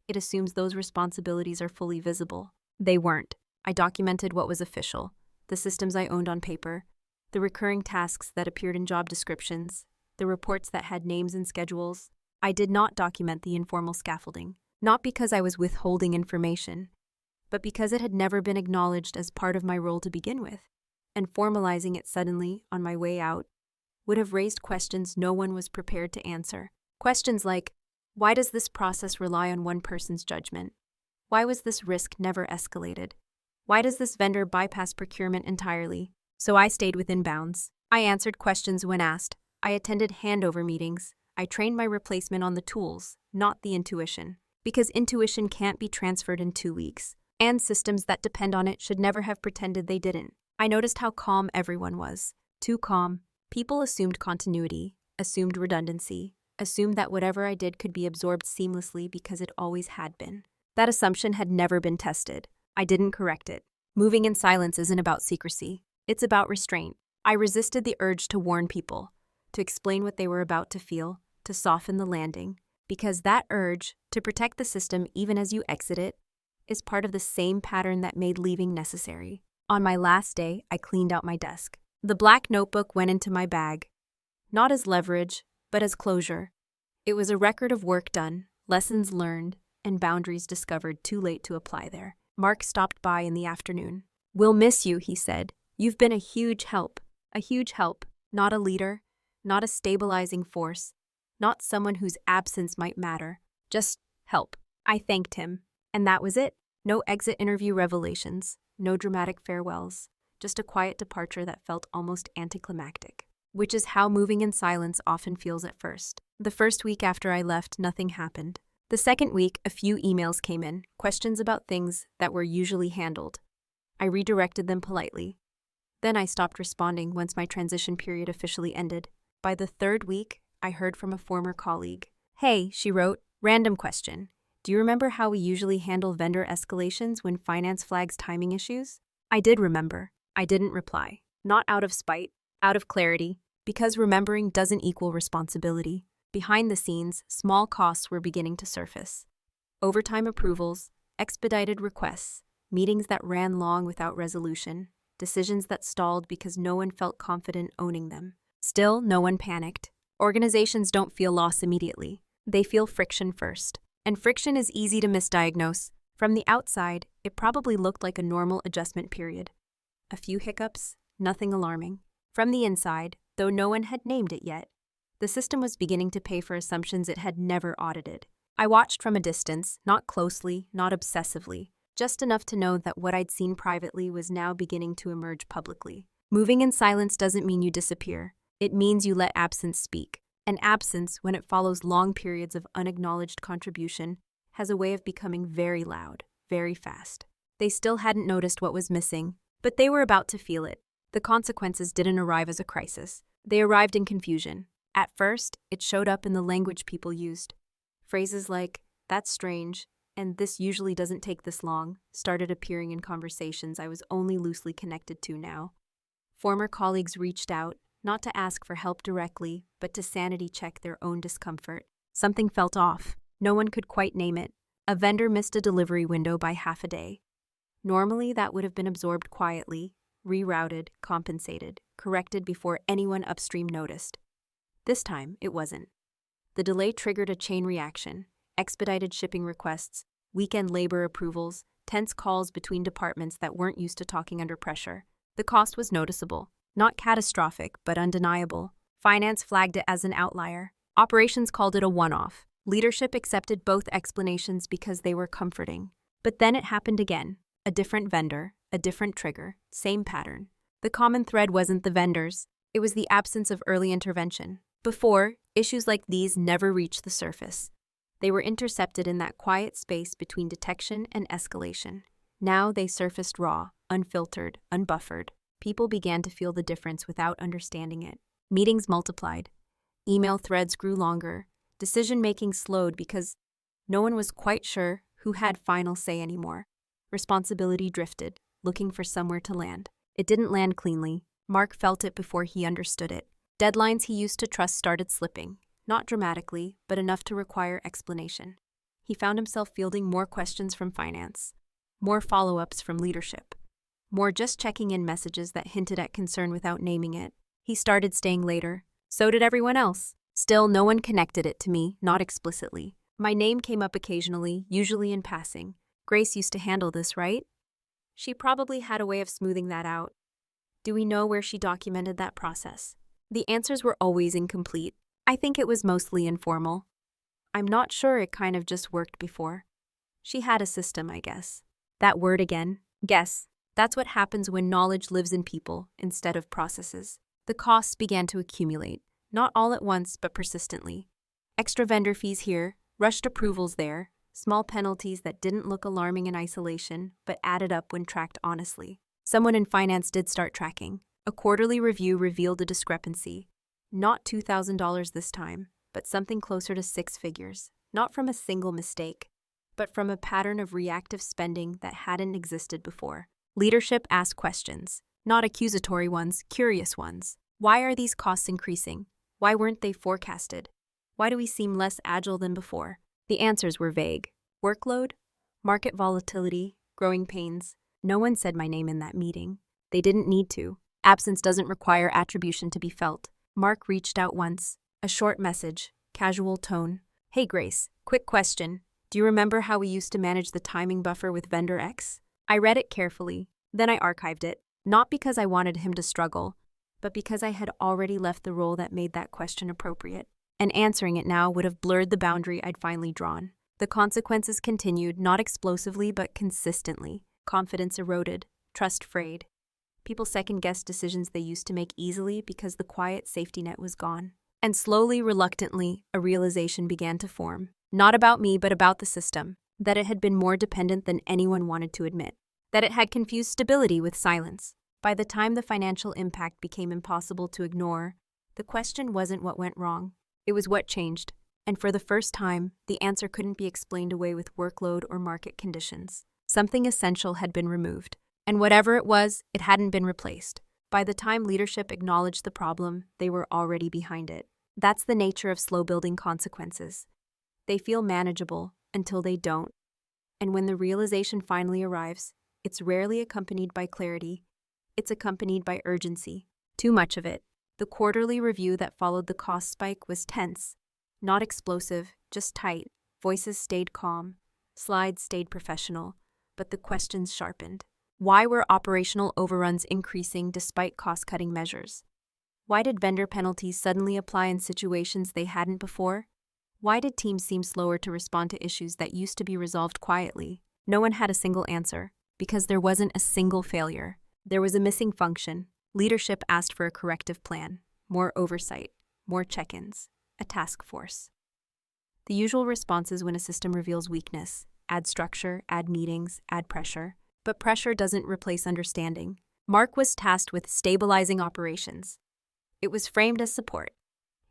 Speaker 1: It assumes those responsibilities are fully visible. They weren't. I documented what was official, the systems I owned on paper, the recurring tasks that appeared in job descriptions, the reports that had names and schedules. I did not document the informal scaffolding, not because I was withholding information, but because it had never been acknowledged as part of my role to begin with, and formalizing it suddenly on my way out would have raised questions no one was prepared to answer. Questions like, why does this process rely on one person's judgment? Why was this risk never escalated? Why does this vendor bypass procurement entirely? So I stayed within bounds. I answered questions when asked. I attended handover meetings. I trained my replacement on the tools, not the intuition. Because intuition can't be transferred in 2 weeks, and systems that depend on it should never have pretended they didn't. I noticed how calm everyone was. Too calm. People assumed continuity, assumed redundancy, assumed that whatever I did could be absorbed seamlessly because it always had been. That assumption had never been tested. I didn't correct it. Moving in silence isn't about secrecy. It's about restraint. I resisted the urge to warn people, to explain what they were about to feel, to soften the landing, because that urge, to protect the system even as you exit it, is part of the same pattern that made leaving necessary. On my last day, I cleaned out my desk. The black notebook went into my bag, not as leverage, but as closure. It was a record of work done, lessons learned, and boundaries discovered too late to apply there. Mark stopped by in the afternoon. "We'll miss you," he said. "You've been a huge help, not a leader, not a stabilizing force, not someone whose absence might matter, just help." I thanked him, and that was it. No exit interview revelations, no dramatic farewells, just a quiet departure that felt almost anticlimactic, which is how moving in silence often feels at first. The first week after I left, nothing happened. The second week, a few emails came in, questions about things that were usually handled. I redirected them politely. Then I stopped responding once my transition period officially ended. By the third week, I heard from a former colleague. "Hey," she wrote, "random question. Do you remember how we usually handle vendor escalations when finance flags timing issues?" I did remember. I didn't reply. Not out of spite, out of clarity, because remembering doesn't equal responsibility. Behind the scenes, small costs were beginning to surface. Overtime approvals, expedited requests, meetings that ran long without resolution, decisions that stalled because no one felt confident owning them. Still, no one panicked. Organizations don't feel loss immediately. They feel friction first. And friction is easy to misdiagnose. From the outside, it probably looked like a normal adjustment period. A few hiccups, nothing alarming. From the inside, though no one had named it yet, the system was beginning to pay for assumptions it had never audited. I watched from a distance, not closely, not obsessively, just enough to know that what I'd seen privately was now beginning to emerge publicly. Moving in silence doesn't mean you disappear. It means you let absence speak. And absence, when it follows long periods of unacknowledged contribution, has a way of becoming very loud, very fast. They still hadn't noticed what was missing, but they were about to feel it. The consequences didn't arrive as a crisis. They arrived in confusion. At first, it showed up in the language people used. Phrases like, "That's strange," and "this usually doesn't take this long," started appearing in conversations I was only loosely connected to now. Former colleagues reached out, not to ask for help directly, but to sanity check their own discomfort. Something felt off. No one could quite name it. A vendor missed a delivery window by half a day. Normally, that would have been absorbed quietly, rerouted, compensated, corrected before anyone upstream noticed. This time, it wasn't. The delay triggered a chain reaction: expedited shipping requests, weekend labor approvals, tense calls between departments that weren't used to talking under pressure. The cost was noticeable, not catastrophic, but undeniable. Finance flagged it as an outlier. Operations called it a one-off. Leadership accepted both explanations because they were comforting. But then it happened again. A different vendor, a different trigger, same pattern. The common thread wasn't the vendors. It was the absence of early intervention. Before, issues like these never reached the surface. They were intercepted in that quiet space between detection and escalation. Now they surfaced raw, unfiltered, unbuffered. People began to feel the difference without understanding it. Meetings multiplied. Email threads grew longer. Decision-making slowed because no one was quite sure who had final say anymore. Responsibility drifted, looking for somewhere to land. It didn't land cleanly. Mark felt it before he understood it. Deadlines he used to trust started slipping, not dramatically, but enough to require explanation. He found himself fielding more questions from finance, more follow-ups from leadership, more just checking in messages that hinted at concern without naming it. He started staying later. So did everyone else. Still, no one connected it to me, not explicitly. My name came up occasionally, usually in passing. Grace used to handle this, right? She probably had a way of smoothing that out. Do we know where she documented that process? The answers were always incomplete. I think it was mostly informal. I'm not sure, it kind of just worked before. She had a system, I guess. That word again, guess. That's what happens when knowledge lives in people instead of processes. The costs began to accumulate, not all at once, but persistently. Extra vendor fees here, rushed approvals there, small penalties that didn't look alarming in isolation, but added up when tracked honestly. Someone in finance did start tracking. A quarterly review revealed a discrepancy. Not $2,000 this time, but something closer to 6 figures. Not from a single mistake, but from a pattern of reactive spending that hadn't existed before. Leadership asked questions, not accusatory ones, curious ones. Why are these costs increasing? Why weren't they forecasted? Why do we seem less agile than before? The answers were vague. Workload? Market volatility? Growing pains? No one said my name in that meeting. They didn't need to. Absence doesn't require attribution to be felt. Mark reached out once. A short message, casual tone. Hey Grace, quick question. Do you remember how we used to manage the timing buffer with vendor X? I read it carefully. Then I archived it. Not because I wanted him to struggle, but because I had already left the role that made that question appropriate. And answering it now would have blurred the boundary I'd finally drawn. The consequences continued, not explosively but consistently. Confidence eroded, trust frayed. People second-guessed decisions they used to make easily because the quiet safety net was gone. And slowly, reluctantly, a realization began to form. Not about me, but about the system. That it had been more dependent than anyone wanted to admit. That it had confused stability with silence. By the time the financial impact became impossible to ignore, the question wasn't what went wrong. It was what changed. And for the first time, the answer couldn't be explained away with workload or market conditions. Something essential had been removed. And whatever it was, it hadn't been replaced. By the time leadership acknowledged the problem, they were already behind it. That's the nature of slow-building consequences. They feel manageable until they don't. And when the realization finally arrives, it's rarely accompanied by clarity. It's accompanied by urgency. Too much of it. The quarterly review that followed the cost spike was tense. Not explosive, just tight. Voices stayed calm. Slides stayed professional. But the questions sharpened. Why were operational overruns increasing despite cost-cutting measures? Why did vendor penalties suddenly apply in situations they hadn't before? Why did teams seem slower to respond to issues that used to be resolved quietly? No one had a single answer, because there wasn't a single failure. There was a missing function. Leadership asked for a corrective plan, more oversight, more check-ins, a task force. The usual responses when a system reveals weakness: add structure, add meetings, add pressure. But pressure doesn't replace understanding. Mark was tasked with stabilizing operations. It was framed as support.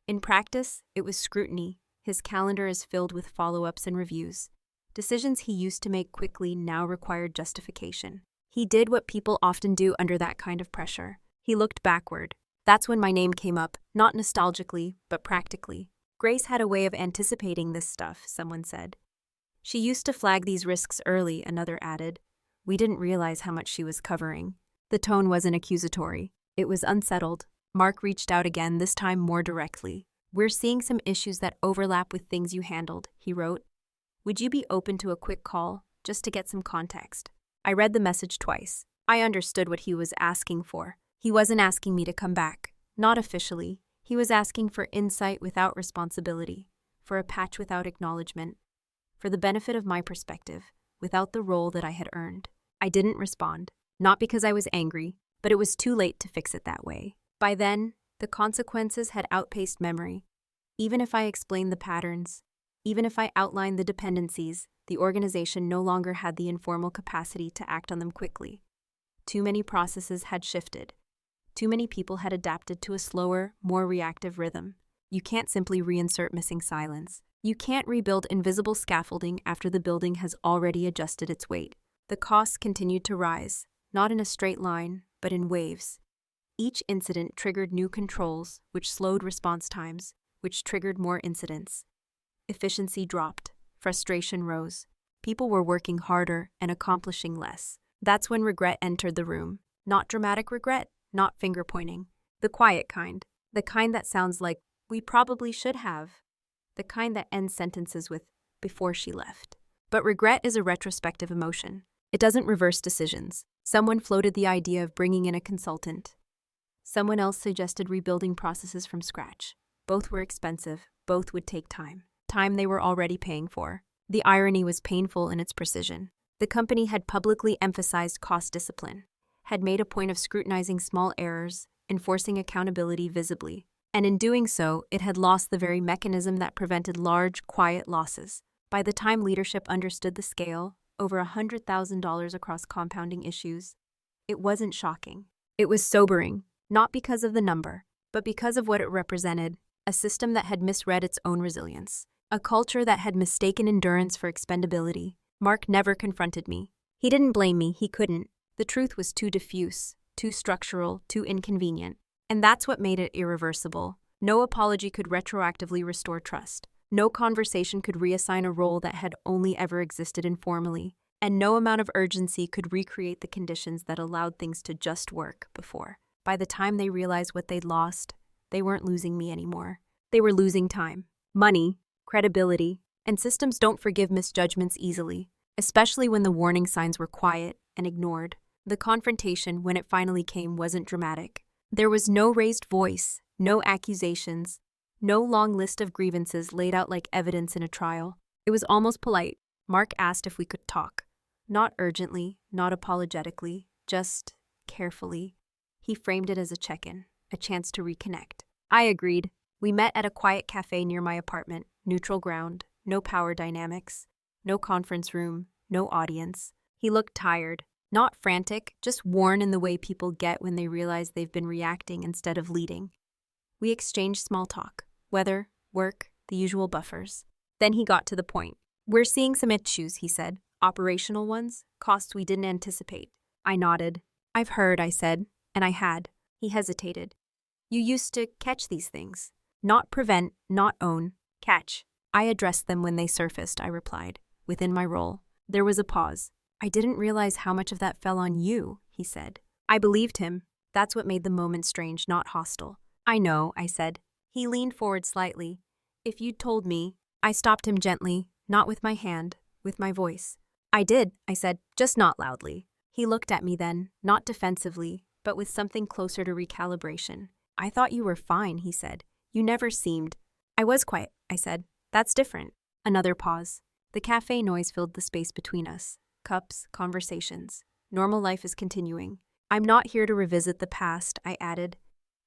Speaker 1: In practice, it was scrutiny. His calendar is filled with follow-ups and reviews. Decisions he used to make quickly now required justification. He did what people often do under that kind of pressure. He looked backward. That's when my name came up, not nostalgically, but practically. Grace had a way of anticipating this stuff, someone said. She used to flag these risks early, another added. We didn't realize how much she was covering. The tone wasn't accusatory. It was unsettled. Mark reached out again, this time more directly. "We're seeing some issues that overlap with things you handled," he wrote. "Would you be open to a quick call, just to get some context?" I read the message twice. I understood what he was asking for. He wasn't asking me to come back. Not officially. He was asking for insight without responsibility, for a patch without acknowledgement, for the benefit of my perspective, without the role that I had earned. I didn't respond. Not because I was angry, but it was too late to fix it that way. By then, the consequences had outpaced memory. Even if I explained the patterns, even if I outlined the dependencies, the organization no longer had the informal capacity to act on them quickly. Too many processes had shifted. Too many people had adapted to a slower, more reactive rhythm. You can't simply reinsert missing silence. You can't rebuild invisible scaffolding after the building has already adjusted its weight. The costs continued to rise, not in a straight line, but in waves. Each incident triggered new controls, which slowed response times, which triggered more incidents. Efficiency dropped. Frustration rose. People were working harder and accomplishing less. That's when regret entered the room. Not dramatic regret, not finger-pointing. The quiet kind. The kind that sounds like, "We probably should have." The kind that ends sentences with, "before she left." But regret is a retrospective emotion. It doesn't reverse decisions. Someone floated the idea of bringing in a consultant. Someone else suggested rebuilding processes from scratch. Both were expensive. Both would take time. Time they were already paying for. The irony was painful in its precision. The company had publicly emphasized cost discipline, had made a point of scrutinizing small errors, enforcing accountability visibly. And in doing so, it had lost the very mechanism that prevented large, quiet losses. By the time leadership understood the scale, over $100,000 across compounding issues, it wasn't shocking. It was sobering, not because of the number, but because of what it represented: a system that had misread its own resilience, a culture that had mistaken endurance for expendability. Mark never confronted me. He didn't blame me, he couldn't. The truth was too diffuse, too structural, too inconvenient. And that's what made it irreversible. No apology could retroactively restore trust. No conversation could reassign a role that had only ever existed informally. And no amount of urgency could recreate the conditions that allowed things to just work before. By the time they realized what they'd lost, they weren't losing me anymore. They were losing time, money, credibility, and systems don't forgive misjudgments easily, especially when the warning signs were quiet and ignored. The confrontation, when it finally came, wasn't dramatic. There was no raised voice, no accusations, no long list of grievances laid out like evidence in a trial. It was almost polite. Mark asked if we could talk. Not urgently, not apologetically, just carefully. He framed it as a check-in, a chance to reconnect. I agreed. We met at a quiet cafe near my apartment, neutral ground, no power dynamics, no conference room, no audience. He looked tired. Not frantic, just worn in the way people get when they realize they've been reacting instead of leading. We exchanged small talk, weather, work, the usual buffers. Then he got to the point. "We're seeing some issues," he said. "Operational ones, costs we didn't anticipate." I nodded. "I've heard," I said, and I had. He hesitated. "You used to catch these things. Not prevent, not own. Catch." "I addressed them when they surfaced," I replied, within my role. There was a pause. "I didn't realize how much of that fell on you," he said. I believed him. That's what made the moment strange, not hostile. "I know," I said. He leaned forward slightly. "If you'd told me..." I stopped him gently, not with my hand, with my voice. "I did," I said, "just not loudly." He looked at me then, not defensively, but with something closer to recalibration. "I thought you were fine," he said. "You never seemed..." "I was quiet," I said. "That's different." Another pause. The cafe noise filled the space between us. Cups, conversations. Normal life is continuing. "I'm not here to revisit the past," I added.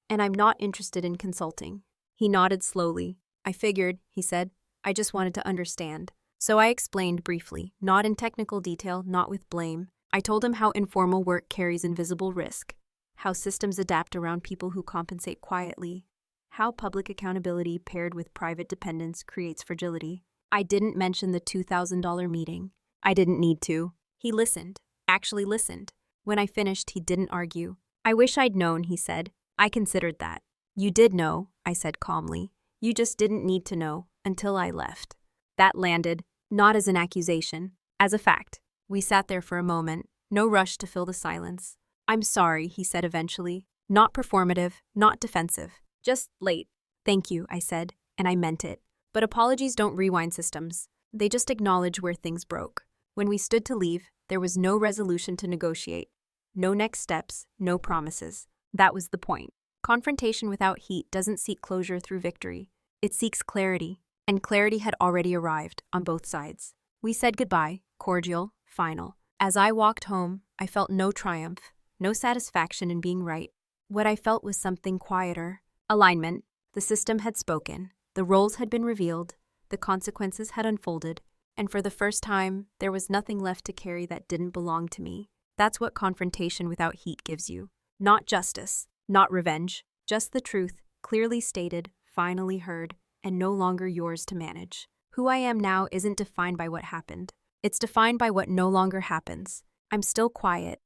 Speaker 1: "And I'm not interested in consulting." He nodded slowly. "I figured," he said. "I just wanted to understand." So I explained briefly, not in technical detail, not with blame. I told him how informal work carries invisible risk, how systems adapt around people who compensate quietly, how public accountability paired with private dependence creates fragility. I didn't mention the $2,000 meeting. I didn't need to. He listened, actually listened. When I finished, he didn't argue. "I wish I'd known," he said. "I considered that." "You did know," I said calmly. "You just didn't need to know until I left." That landed, not as an accusation, as a fact. We sat there for a moment, no rush to fill the silence. "I'm sorry," he said eventually. Not performative, not defensive. "Just late." "Thank you," I said, and I meant it. But apologies don't rewind systems. They just acknowledge where things broke. When we stood to leave, there was no resolution to negotiate. No next steps, no promises. That was the point. Confrontation without heat doesn't seek closure through victory. It seeks clarity, and clarity had already arrived on both sides. We said goodbye, cordial, final. As I walked home, I felt no triumph, no satisfaction in being right. What I felt was something quieter. Alignment. The system had spoken. The roles had been revealed. The consequences had unfolded. And for the first time, there was nothing left to carry that didn't belong to me. That's what confrontation without heat gives you. Not justice, not revenge, just the truth, clearly stated, finally heard, and no longer yours to manage. Who I am now isn't defined by what happened. It's defined by what no longer happens. I'm still quiet,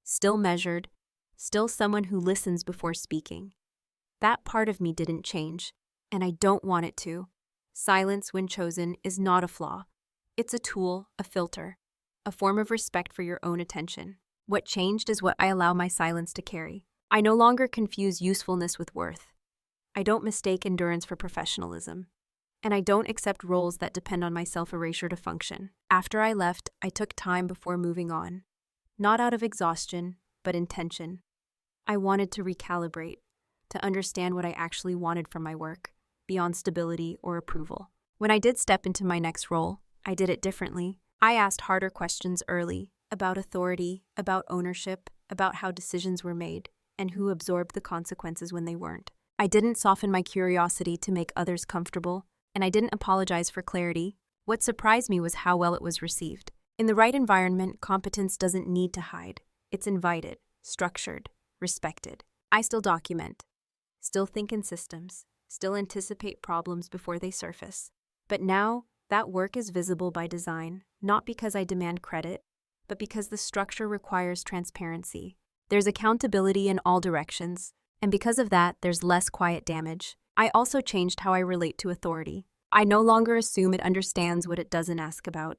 Speaker 1: still measured, still someone who listens before speaking. That part of me didn't change, and I don't want it to. Silence, when chosen, is not a flaw. It's a tool, a filter, a form of respect for your own attention. What changed is what I allow my silence to carry. I no longer confuse usefulness with worth. I don't mistake endurance for professionalism. And I don't accept roles that depend on my self-erasure to function. After I left, I took time before moving on. Not out of exhaustion, but intention. I wanted to recalibrate, to understand what I actually wanted from my work, beyond stability or approval. When I did step into my next role, I did it differently. I asked harder questions early, about authority, about ownership, about how decisions were made, and who absorbed the consequences when they weren't. I didn't soften my curiosity to make others comfortable, and I didn't apologize for clarity. What surprised me was how well it was received. In the right environment, competence doesn't need to hide. It's invited, structured, respected. I still document, still think in systems, still anticipate problems before they surface. But now, that work is visible by design, not because I demand credit, but because the structure requires transparency. There's accountability in all directions, and because of that, there's less quiet damage. I also changed how I relate to authority. I no longer assume it understands what it doesn't ask about.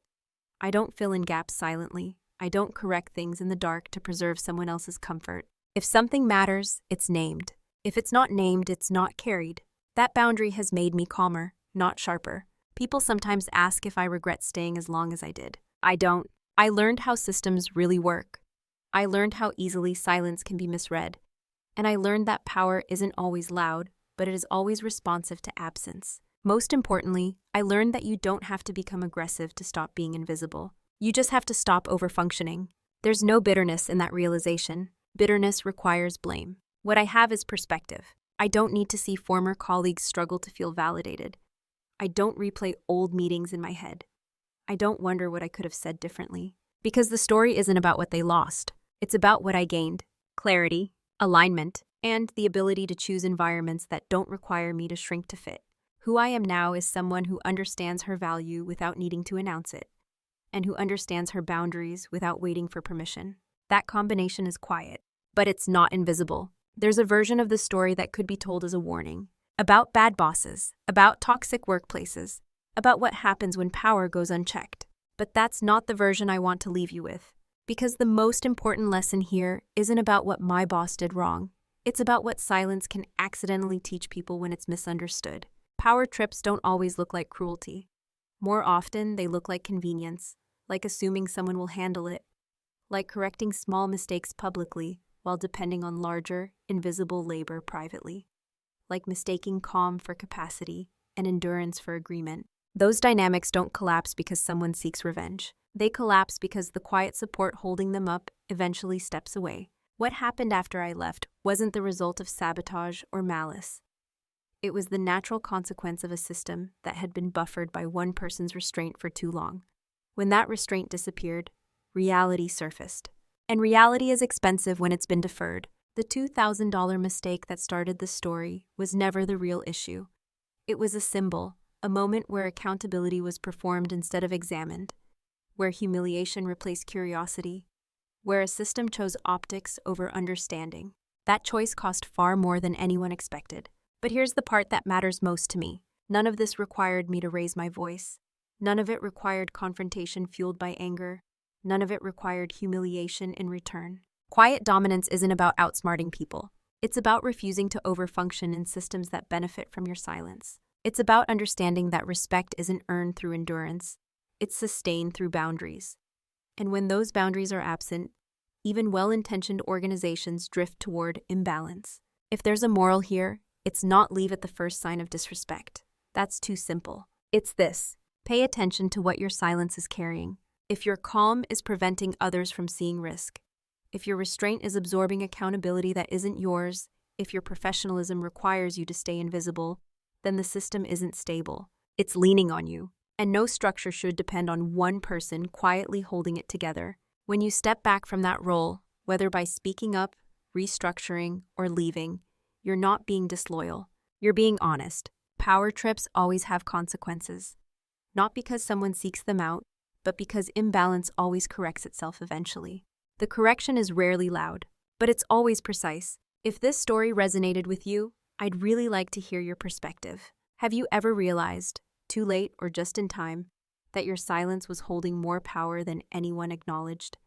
Speaker 1: I don't fill in gaps silently. I don't correct things in the dark to preserve someone else's comfort. If something matters, it's named. If it's not named, it's not carried. That boundary has made me calmer, not sharper. People sometimes ask if I regret staying as long as I did. I don't. I learned how systems really work. I learned how easily silence can be misread. And I learned that power isn't always loud, but it is always responsive to absence. Most importantly, I learned that you don't have to become aggressive to stop being invisible. You just have to stop overfunctioning. There's no bitterness in that realization. Bitterness requires blame. What I have is perspective. I don't need to see former colleagues struggle to feel validated. I don't replay old meetings in my head. I don't wonder what I could have said differently. Because the story isn't about what they lost. It's about what I gained. Clarity, alignment, and the ability to choose environments that don't require me to shrink to fit. Who I am now is someone who understands her value without needing to announce it, and who understands her boundaries without waiting for permission. That combination is quiet, but it's not invisible. There's a version of the story that could be told as a warning, about bad bosses, about toxic workplaces, about what happens when power goes unchecked. But that's not the version I want to leave you with, because the most important lesson here isn't about what my boss did wrong. It's about what silence can accidentally teach people when it's misunderstood. Power trips don't always look like cruelty. More often, they look like convenience, like assuming someone will handle it, like correcting small mistakes publicly while depending on larger, invisible labor privately, like mistaking calm for capacity and endurance for agreement. Those dynamics don't collapse because someone seeks revenge. They collapse because the quiet support holding them up eventually steps away. What happened after I left wasn't the result of sabotage or malice. It was the natural consequence of a system that had been buffered by one person's restraint for too long. When that restraint disappeared, reality surfaced. And reality is expensive when it's been deferred. The $2,000 mistake that started the story was never the real issue. It was a symbol, a moment where accountability was performed instead of examined, where humiliation replaced curiosity, where a system chose optics over understanding. That choice cost far more than anyone expected. But here's the part that matters most to me. None of this required me to raise my voice. None of it required confrontation fueled by anger. None of it required humiliation in return. Quiet dominance isn't about outsmarting people. It's about refusing to overfunction in systems that benefit from your silence. It's about understanding that respect isn't earned through endurance. It's sustained through boundaries. And when those boundaries are absent, even well-intentioned organizations drift toward imbalance. If there's a moral here, it's not leave at the first sign of disrespect. That's too simple. It's this: pay attention to what your silence is carrying. If your calm is preventing others from seeing risk, if your restraint is absorbing accountability that isn't yours, if your professionalism requires you to stay invisible, then the system isn't stable. It's leaning on you. And no structure should depend on one person quietly holding it together. When you step back from that role, whether by speaking up, restructuring, or leaving, you're not being disloyal. You're being honest. Power trips always have consequences. Not because someone seeks them out, but because imbalance always corrects itself eventually. The correction is rarely loud, but it's always precise. If this story resonated with you, I'd really like to hear your perspective. Have you ever realized, too late or just in time, that your silence was holding more power than anyone acknowledged?